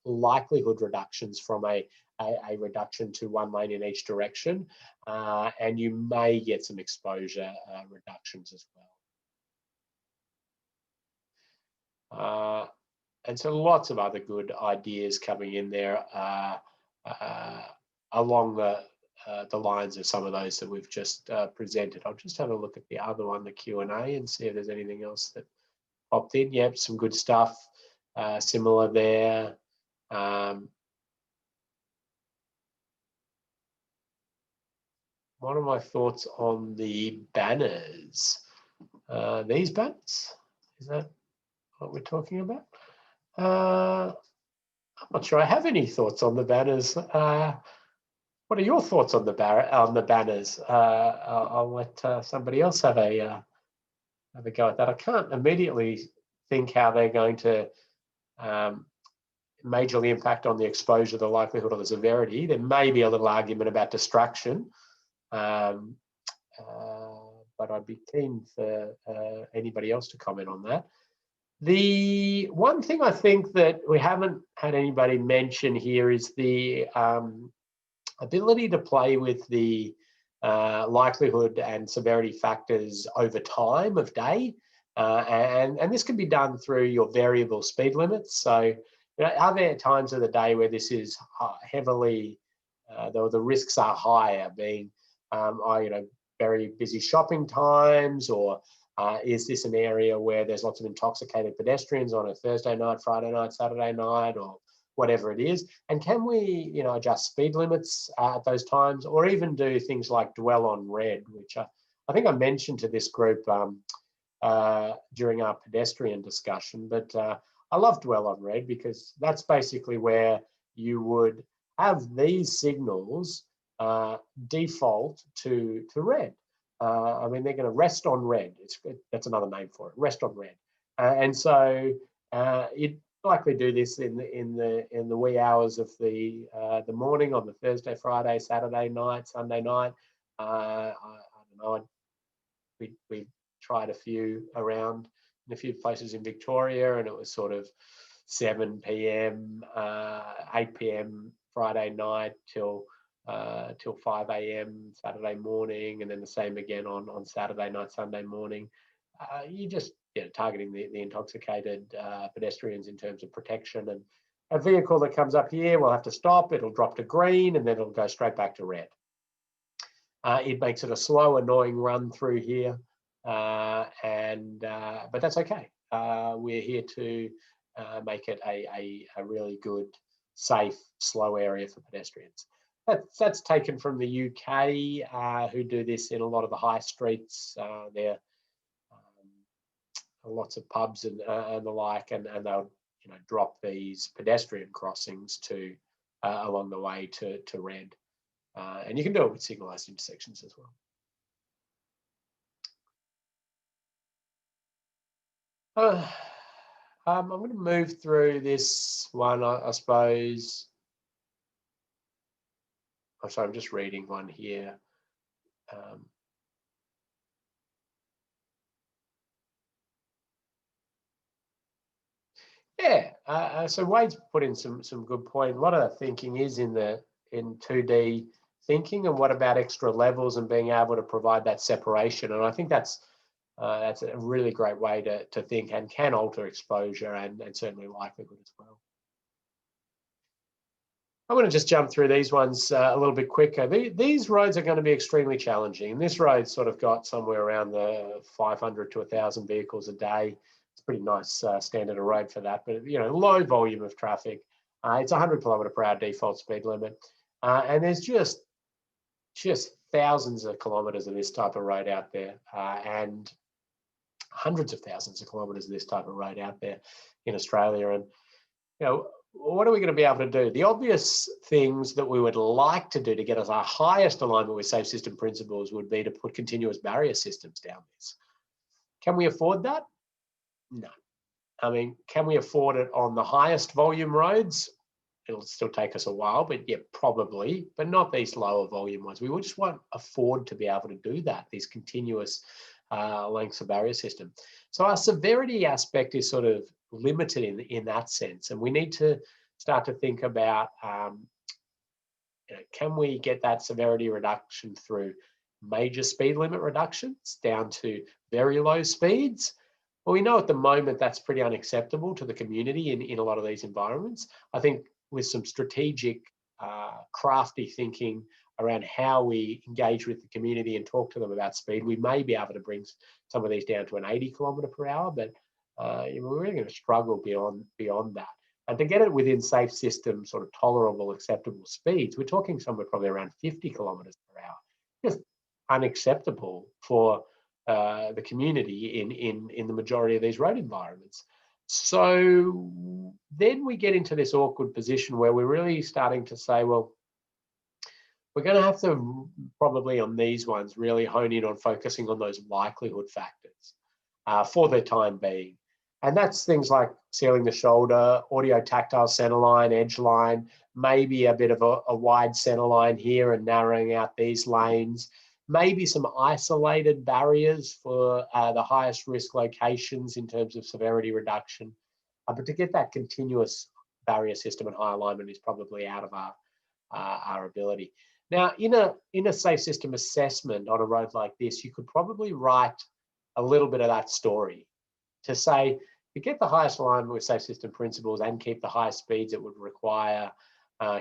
likelihood reductions from a reduction to one lane in each direction, and you may get some exposure reductions as well. And so lots of other good ideas coming in there along the lines of some of those that we've just presented. I'll just have a look at the other one, the Q&A, and see if there's anything else that popped in. Yep, some good stuff similar there. What are my thoughts on the banners? These banners? Is that what we're talking about? I'm not sure I have any thoughts on the banners. What are your thoughts on the banners? I'll let somebody else have a go at that. I can't immediately think how they're going to majorly impact on the exposure, the likelihood, or the severity. There may be a little argument about distraction, but I'd be keen for anybody else to comment on that. The one thing I think that we haven't had anybody mention here is the ability to play with the likelihood and severity factors over time of day. And this can be done through your variable speed limits. So, are there times of the day where this is heavily, the risks are higher, being, very busy shopping times, or is this an area where there's lots of intoxicated pedestrians on a Thursday night, Friday night, Saturday night, or whatever it is? And can we, adjust speed limits at those times, or even do things like dwell on red, which I think I mentioned to this group during our pedestrian discussion. But I love dwell on red because that's basically where you would have these signals default to red. I mean, they're going to rest on red. That's another name for it, rest on red. And so you'd likely do this in the wee hours of the morning on the Thursday, Friday, Saturday night, Sunday night. I don't know. We tried a few around in a few places in Victoria, and it was sort of 7 p.m., 8 p.m. Friday night till 5 a.m. Saturday morning, and then the same again on Saturday night, Sunday morning. You just targeting the intoxicated pedestrians in terms of protection. And a vehicle that comes up here will have to stop, it'll drop to green, and then it'll go straight back to red. It makes it a slow, annoying run through here, but that's okay. We're here to make it a really good, safe, slow area for pedestrians. That's taken from the UK, who do this in a lot of the high streets. There are lots of pubs and the like, and they'll drop these pedestrian crossings to along the way to red. And you can do it with signalised intersections as well. I'm going to move through this one, I suppose. I'm sorry, I'm just reading one here. So Wade's put in some good point. A lot of the thinking is in 2D thinking, and what about extra levels and being able to provide that separation? And I think that's a really great way to think, and can alter exposure and certainly likelihood as well. I'm going to just jump through these ones a little bit quicker. These roads are going to be extremely challenging, and this road's sort of got somewhere around the 500 to 1,000 vehicles a day. It's a pretty nice standard of road for that, but low volume of traffic. It's 100 km/h default speed limit, and there's just thousands of kilometres of this type of road out there, and hundreds of thousands of kilometres of this type of road out there in Australia. And what are we going to be able to do? The obvious things that we would like to do to get us our highest alignment with safe system principles would be to put continuous barrier systems down this. Can we afford that? No. I mean, can we afford it on the highest volume roads? It'll still take us a while, but yeah, probably, but not these lower volume ones. We would just won't afford to be able to do that, these continuous lengths of barrier system. So our severity aspect is sort of limited in that sense, and we need to start to think about can we get that severity reduction through major speed limit reductions down to very low speeds? Well, we know at the moment that's pretty unacceptable to the community in a lot of these environments. I think with some strategic, crafty thinking around how we engage with the community and talk to them about speed, we may be able to bring some of these down to an 80 km/h, but we're really going to struggle beyond that. And to get it within safe system, sort of tolerable, acceptable speeds, we're talking somewhere probably around 50 km/h. Just unacceptable for the community in the majority of these road environments. So then we get into this awkward position where we're really starting to say, well, we're going to have to probably on these ones really hone in on focusing on those likelihood factors for the time being. And that's things like sealing the shoulder, audio tactile centerline, edge line, maybe a bit of a wide centerline here and narrowing out these lanes, maybe some isolated barriers for the highest risk locations in terms of severity reduction. But to get that continuous barrier system and high alignment is probably out of our ability. Now, in a safe system assessment on a road like this, you could probably write a little bit of that story to say, to get the highest alignment with safe system principles and keep the highest speeds, it would require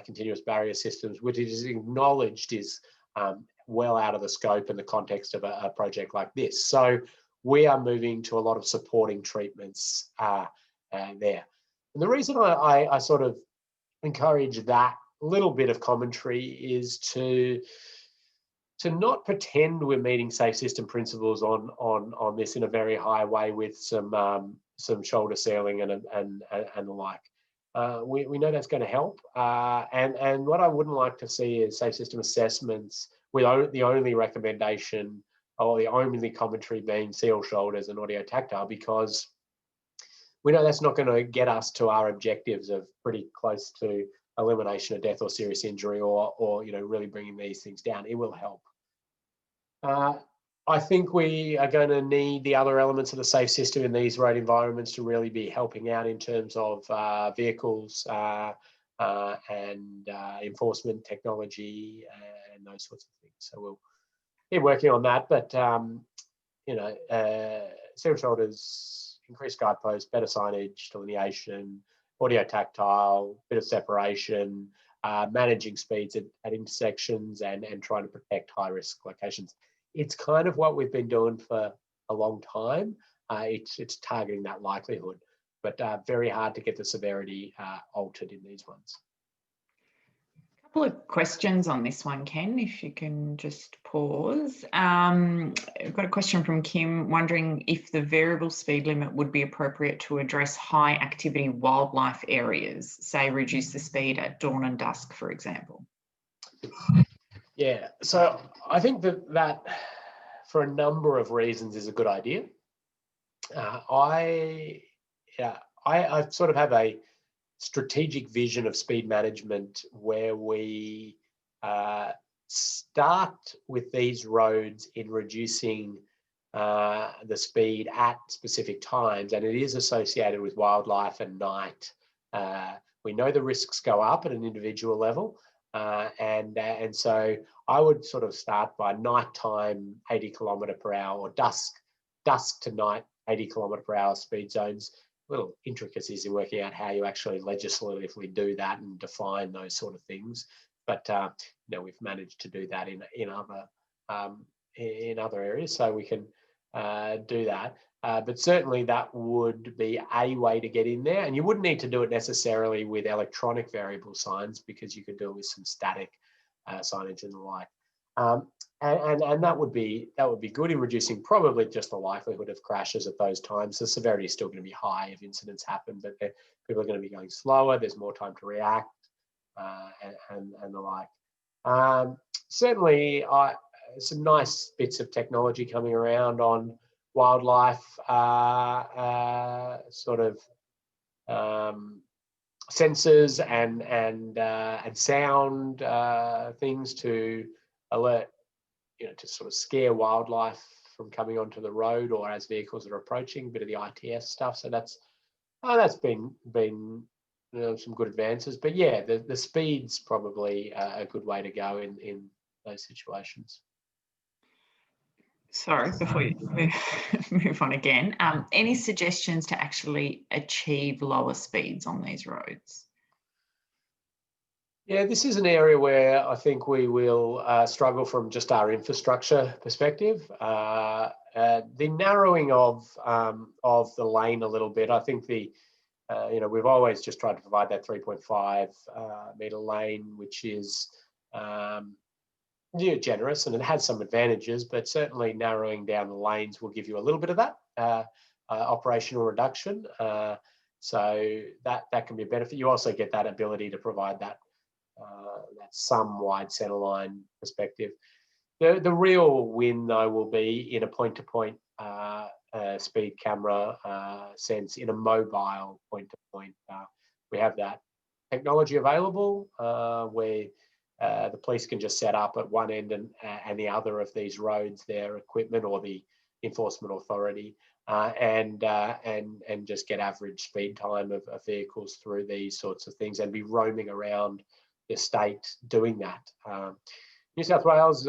continuous barrier systems, which is acknowledged is well out of the scope and the context of a project like this. So we are moving to a lot of supporting treatments there. And the reason I sort of encourage that little bit of commentary is to not pretend we're meeting safe system principles on this in a very high way with some shoulder sealing and the like. We know that's going to help. And what I wouldn't like to see is safe system assessments with the only recommendation or the only commentary being seal shoulders and audio tactile, because we know that's not going to get us to our objectives of pretty close to elimination of death or serious injury, or really bringing these things down. It will help. I think we are going to need the other elements of the safe system in these road environments to really be helping out in terms of vehicles and enforcement technology and those sorts of things. So we'll be working on that. But seal shoulders, increased guideposts, better signage, delineation, audio tactile, bit of separation, managing speeds at intersections, and trying to protect high risk locations. It's kind of what we've been doing for a long time. It's targeting that likelihood, but very hard to get the severity altered in these ones. A couple of questions on this one, Ken, if you can just pause. I've got a question from Kim wondering if the variable speed limit would be appropriate to address high activity wildlife areas, say reduce the speed at dawn and dusk, for example. Yeah, so I think that for a number of reasons is a good idea. I sort of have a strategic vision of speed management where we start with these roads in reducing the speed at specific times, and it is associated with wildlife and night. We know the risks go up at an individual level. And so I would sort of start by nighttime 80 kilometre per hour, or dusk to night 80 kilometre per hour speed zones. Little intricacies in working out how you actually legislatively do that and define those sort of things. But we've managed to do that in other areas, so we can do that. But certainly that would be a way to get in there, and you wouldn't need to do it necessarily with electronic variable signs, because you could do it with some static signage and the like. And that would be good in reducing probably just the likelihood of crashes at those times. The severity is still going to be high if incidents happen, but people are going to be going slower. There's more time to react and the like. Certainly, some nice bits of technology coming around on wildlife sort of sensors and sound things to alert, to sort of scare wildlife from coming onto the road or as vehicles are approaching. A bit of the ITS stuff. So that's been some good advances. But yeah, the speed's probably a good way to go in those situations. Sorry, before you move on again, any suggestions to actually achieve lower speeds on these roads? Yeah, this is an area where I think we will struggle from just our infrastructure perspective. The narrowing of the lane a little bit. I think we've always just tried to provide that 3.5 metre lane, which is generous, and it has some advantages, but certainly narrowing down the lanes will give you a little bit of that operational reduction. So that can be a benefit. You also get that ability to provide that some wide centerline perspective. The real win, though, will be in a point-to-point speed camera sense, in a mobile point-to-point. We have that technology available where the police can just set up at one end and the other of these roads their equipment, or the enforcement authority, and just get average speed time of vehicles through these sorts of things, and be roaming around the state doing that. New South Wales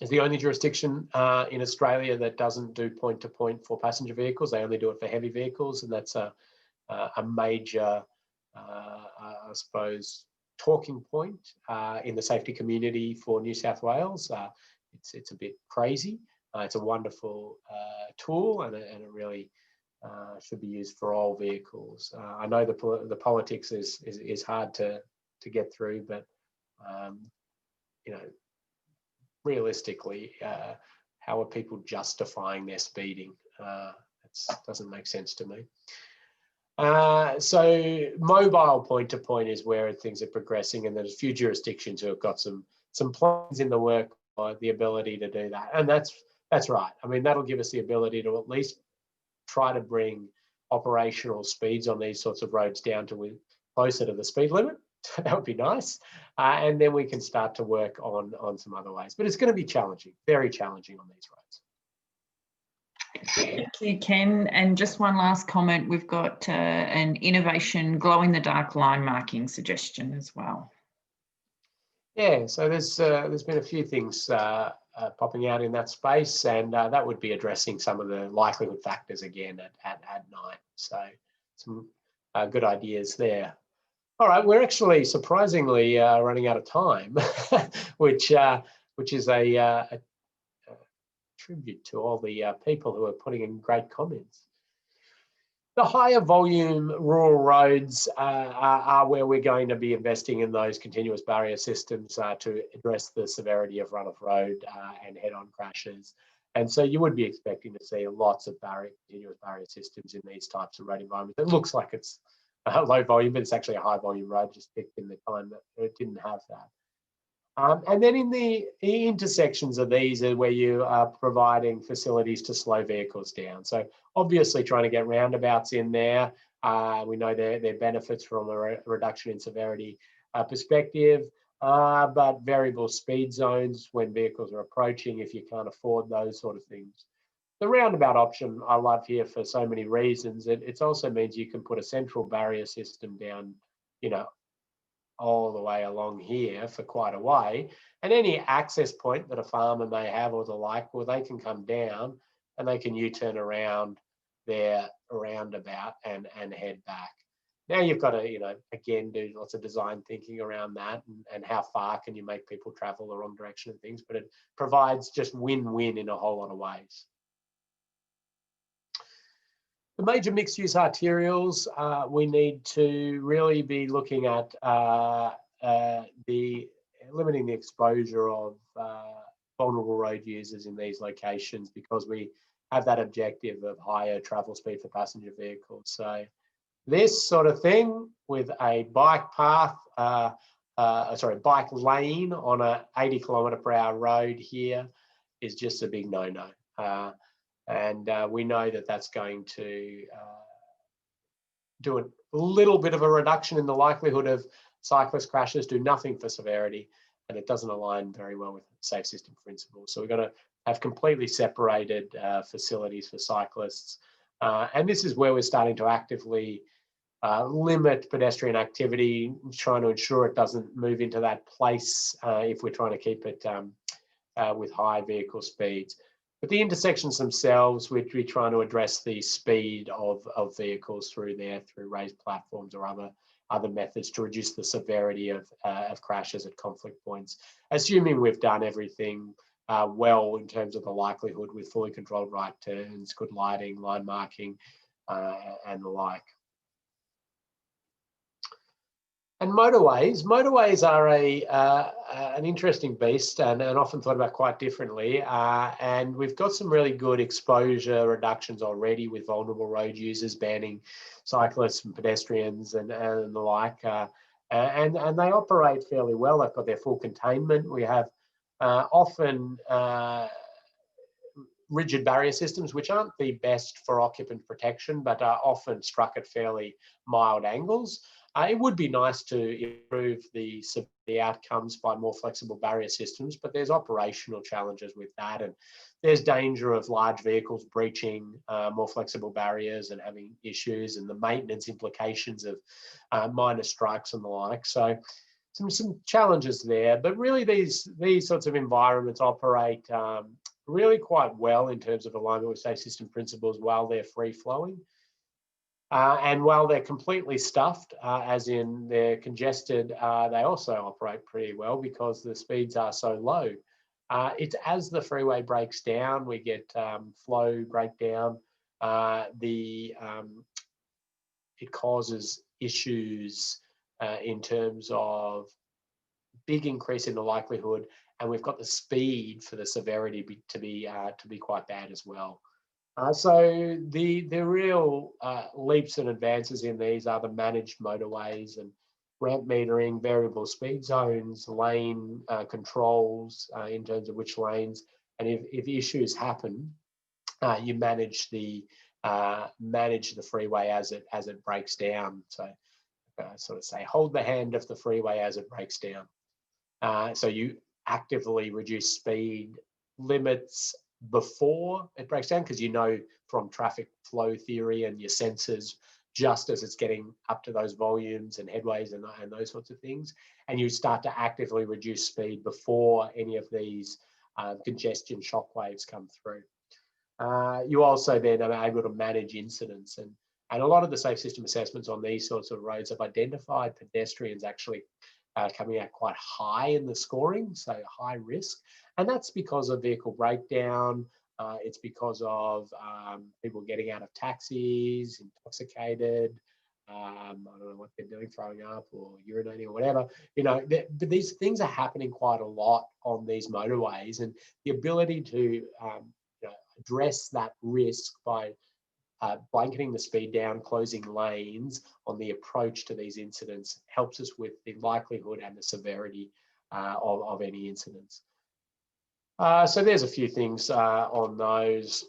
is the only jurisdiction in Australia that doesn't do point-to-point for passenger vehicles. They only do it for heavy vehicles, and that's a major, I suppose, talking point in the safety community for New South Wales. It's a bit crazy. It's a wonderful tool, and it really should be used for all vehicles. I know the politics is hard to get through, but you know, realistically, how are people justifying their speeding? It doesn't make sense to me. So mobile point-to-point is where things are progressing, and there's a few jurisdictions who have got some plans in the work for the ability to do that, and that's right. I mean, that'll give us the ability to at least try to bring operational speeds on these sorts of roads down to closer to the speed limit. That would be nice, and then we can start to work on some other ways. But it's going to be challenging, very challenging on these roads. Thank you, Ken. And just one last comment. We've got an innovation glow-in-the-dark line marking suggestion as well. Yeah, so there's been a few things popping out in that space, and that would be addressing some of the likelihood factors again at night. So some good ideas there. All right, we're actually surprisingly running out of time, which is a tribute to all the people who are putting in great comments. The higher volume rural roads are where we're going to be investing in those continuous barrier systems to address the severity of run-off road and head-on crashes. And so you would be expecting to see lots of continuous barrier systems in these types of road environments. It looks like it's a low volume, but it's actually a high volume road, just picked in the time that it didn't have that. And then in the intersections of these are where you are providing facilities to slow vehicles down. So obviously trying to get roundabouts in there. We know there are benefits from a reduction in severity perspective, but variable speed zones when vehicles are approaching, if you can't afford those sort of things. The roundabout option I love here for so many reasons. It also means you can put a central barrier system down, you know, all the way along here for quite a way, and any access point that a farmer may have or the like, well, they can come down and they can U-turn around their roundabout and head back. Now you've got to, you know, again, do lots of design thinking around that, and how far can you make people travel the wrong direction and things, but it provides just win-win in a whole lot of ways. The major mixed-use arterials, we need to really be looking at limiting the exposure of vulnerable road users in these locations, because we have that objective of higher travel speed for passenger vehicles. So this sort of thing with a bike path, bike lane on a 80 km/h road here is just a big no-no. And we know that that's going to do a little bit of a reduction in the likelihood of cyclist crashes, do nothing for severity, and it doesn't align very well with safe system principles. So we're going to have completely separated facilities for cyclists. And this is where we're starting to actively limit pedestrian activity, trying to ensure it doesn't move into that place if we're trying to keep it with high vehicle speeds. But the intersections themselves, we're trying to address the speed of vehicles through there, through raised platforms or other methods to reduce the severity of crashes at conflict points, assuming we've done everything well in terms of the likelihood with fully controlled right turns, good lighting, line marking, and the like. And motorways are an interesting beast, and often thought about quite differently. And we've got some really good exposure reductions already with vulnerable road users, banning cyclists and pedestrians and the like. And they operate fairly well. They've got their full containment. We have often rigid barrier systems, which aren't the best for occupant protection, but are often struck at fairly mild angles. It would be nice to improve the outcomes by more flexible barrier systems, but there's operational challenges with that, and there's danger of large vehicles breaching more flexible barriers and having issues, and the maintenance implications of minor strikes and the like. So some challenges there, but really these sorts of environments operate really quite well in terms of alignment with safe system principles while they're free flowing. And while they're completely stuffed, as in they're congested, they also operate pretty well because the speeds are so low. It's as the freeway breaks down, we get flow breakdown. It causes issues in terms of big increase in the likelihood, and we've got the speed for the severity to be quite bad as well. So the real leaps and advances in these are the managed motorways and ramp metering, variable speed zones, lane controls in terms of which lanes, and if issues happen, you manage the freeway as it breaks down. So sort of say, hold the hand of the freeway as it breaks down. So you actively reduce speed limits before it breaks down, because you know from traffic flow theory and your sensors, just as it's getting up to those volumes and headways and those sorts of things, and you start to actively reduce speed before any of these congestion shock waves come through. You also then are able to manage incidents, and a lot of the safe system assessments on these sorts of roads have identified pedestrians actually coming out quite high in the scoring, so high risk. And that's because of vehicle breakdown. It's because of people getting out of taxis, intoxicated. I don't know what they're doing, throwing up or urinating or whatever. You know, but these things are happening quite a lot on these motorways, and the ability to address that risk by blanketing the speed down, closing lanes on the approach to these incidents helps us with the likelihood and the severity of any incidents. So there's a few things on those.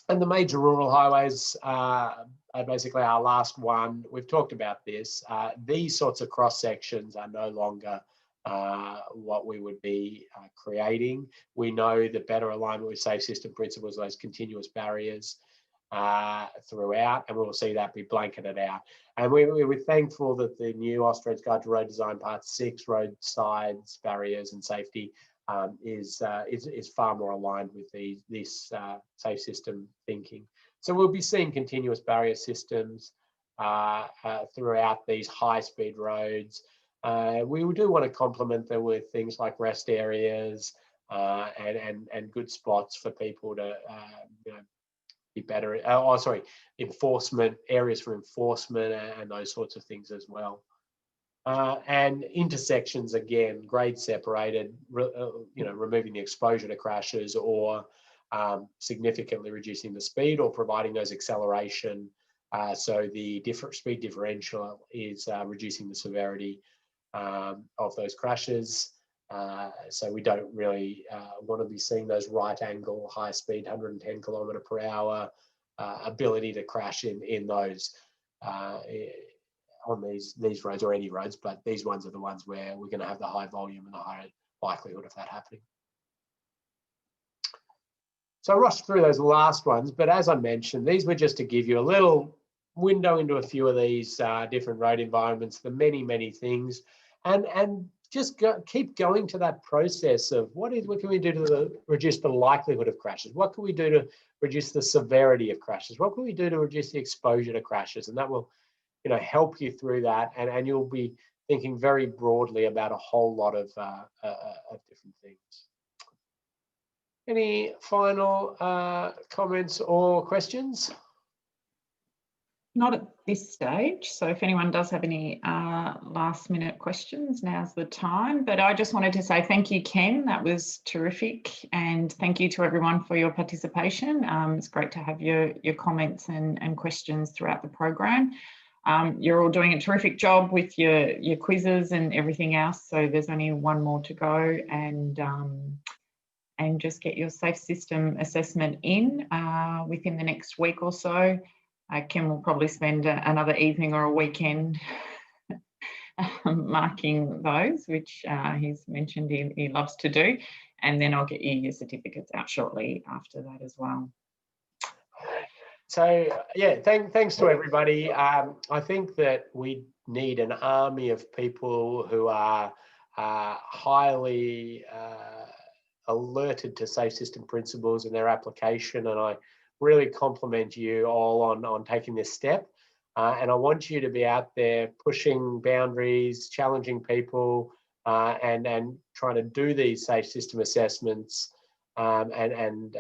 And the major rural highways are basically our last one. We've talked about this. These sorts of cross sections are no longer what we would be creating. We know that better alignment with safe system principles, those continuous barriers throughout, and we'll see that be blanketed out. And we're thankful that the new Australia's Guide to Road Design Part 6, roadsides, barriers and safety, is far more aligned with this safe system thinking. So we'll be seeing continuous barrier systems throughout these high-speed roads. We do want to complement them with things like rest areas and good spots for people to be better. Enforcement areas for enforcement and those sorts of things as well. And intersections, again, grade separated, removing the exposure to crashes, or significantly reducing the speed, or providing those acceleration. So the speed differential is reducing the severity of those crashes. So we don't really want to be seeing those right angle, high speed, 110 kilometre per hour ability to crash in those on these roads, or any roads, but these ones are the ones where we're going to have the high volume and the high likelihood of that happening. So I rushed through those last ones, but as I mentioned, these were just to give you a little window into a few of these different road environments, the many things, and just keep going to that process of what can we do to reduce the likelihood of crashes? What can we do to reduce the severity of crashes? What can we do to reduce the exposure to crashes? And that will help you through that, and you'll be thinking very broadly about a whole lot of different things. Any final comments or questions? Not at this stage. So if anyone does have any last minute questions, now's the time. But I just wanted to say thank you, Ken. That was terrific. And thank you to everyone for your participation. It's great to have your comments and questions throughout the program. You're all doing a terrific job with your quizzes and everything else. So there's only one more to go, and just get your safe system assessment in within the next week or so. Ken will probably spend another evening or a weekend marking those, which he's mentioned he loves to do. And then I'll get you your certificates out shortly after that as well. So yeah, thanks to everybody. I think that we need an army of people who are highly alerted to safe system principles and their application, and I really compliment you all on taking this step. And I want you to be out there pushing boundaries, challenging people, and trying to do these safe system assessments, and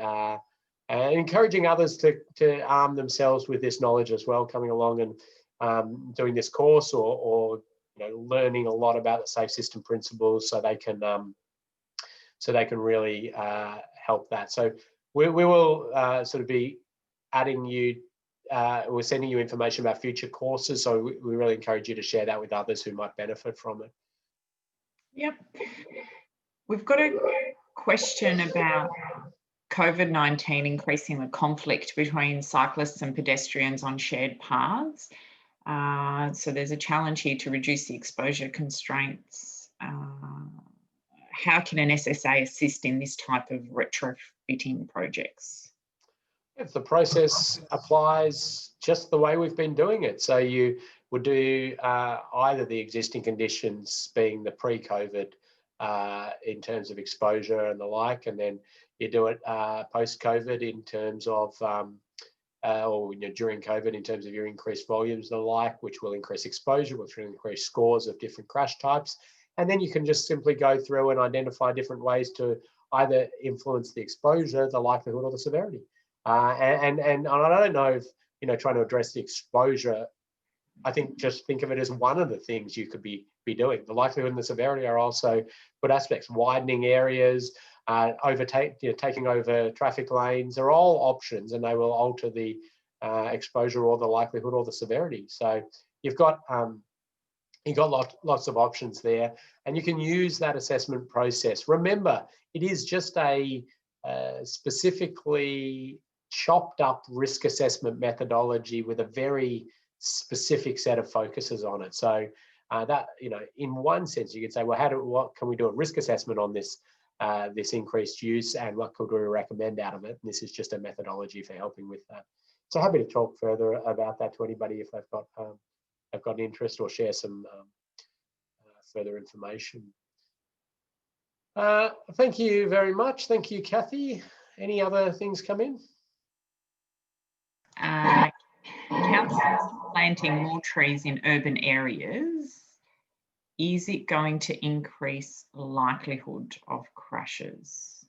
encouraging others to arm themselves with this knowledge as well, coming along and doing this course or learning a lot about the safe system principles so they can really help that. So we will sort of be adding you. We're sending you information about future courses, so we really encourage you to share that with others who might benefit from it. Yep. We've got a question about COVID-19 increasing the conflict between cyclists and pedestrians on shared paths. So there's a challenge here to reduce the exposure constraints. How can an SSA assist in this type of retrofitting projects? If the process applies just the way we've been doing it, so you would do either the existing conditions being the pre-COVID in terms of exposure and the like, and then you do it post-COVID in terms of, or during COVID in terms of your increased volumes and the like, which will increase exposure, which will increase scores of different crash types. And then you can just simply go through and identify different ways to either influence the exposure, the likelihood, or the severity. And I don't know if, trying to address the exposure, I think just think of it as one of the things you could be doing. The likelihood and the severity are also good aspects. Widening areas, taking over traffic lanes are all options, and they will alter the exposure or the likelihood or the severity. So you've got lots of options there, and you can use that assessment process. Remember, it is just a specifically chopped up risk assessment methodology with a very specific set of focuses on it. So that, in one sense, you could say, well, what can we do a risk assessment on this this increased use, and what could we recommend out of it? And this is just a methodology for helping with that. So happy to talk further about that to anybody if they've got an interest, or share some further information. Thank you very much. Thank you, Kathy. Any other things come in? Councils planting more trees in urban areas, is it going to increase likelihood of crashes?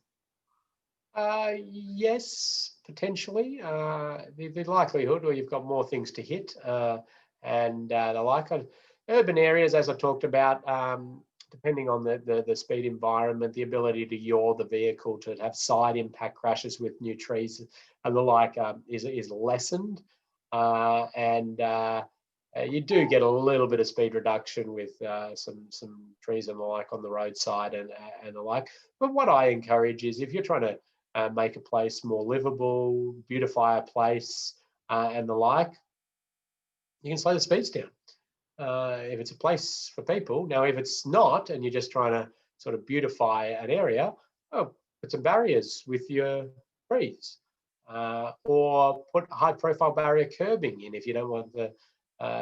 Yes, potentially. The likelihood, or you've got more things to hit, and the like. Urban areas, as I talked about, depending on the speed environment, the ability to yaw the vehicle to have side impact crashes with new trees and the like is lessened. You do get a little bit of speed reduction with some trees and the like on the roadside and the like. But what I encourage is, if you're trying to make a place more livable, beautify a place and the like, you can slow the speeds down. If it's a place for people. Now, if it's not, and you're just trying to sort of beautify an area, put some barriers with your trees, or put high-profile barrier curbing in if you don't want the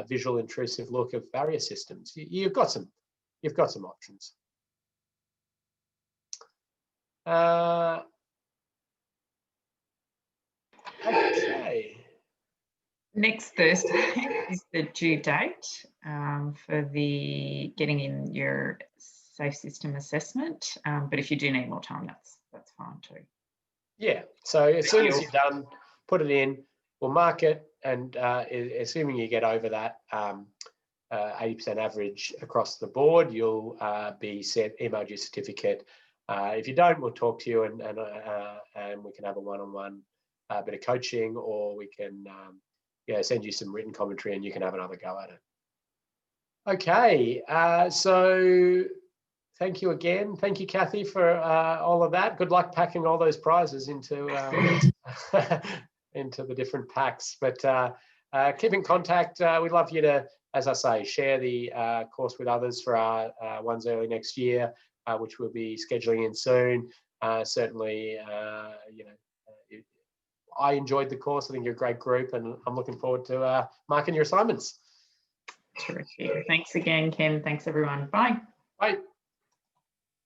visual intrusive look of barrier systems. You've got some options. Okay. Next Thursday is the due date for the getting in your safe system assessment. But if you do need more time, that's fine too. Yeah. So as soon as you're done, put it in. We'll mark it, and assuming you get over that 80% average across the board, you'll be emailed your certificate. If you don't, we'll talk to you, and we can have a one-on-one bit of coaching, or we can send you some written commentary, and you can have another go at it. Okay, so thank you again. Thank you, Kathy, for all of that. Good luck packing all those prizes into into the different packs. But keep in contact. We'd love you to as I say, share the course with others for our ones early next year, which we'll be scheduling in soon. Certainly, I enjoyed the course. I think you're a great group, and I'm looking forward to marking your assignments. Terrific. Thanks again, Ken. Thanks, everyone. Bye. Bye.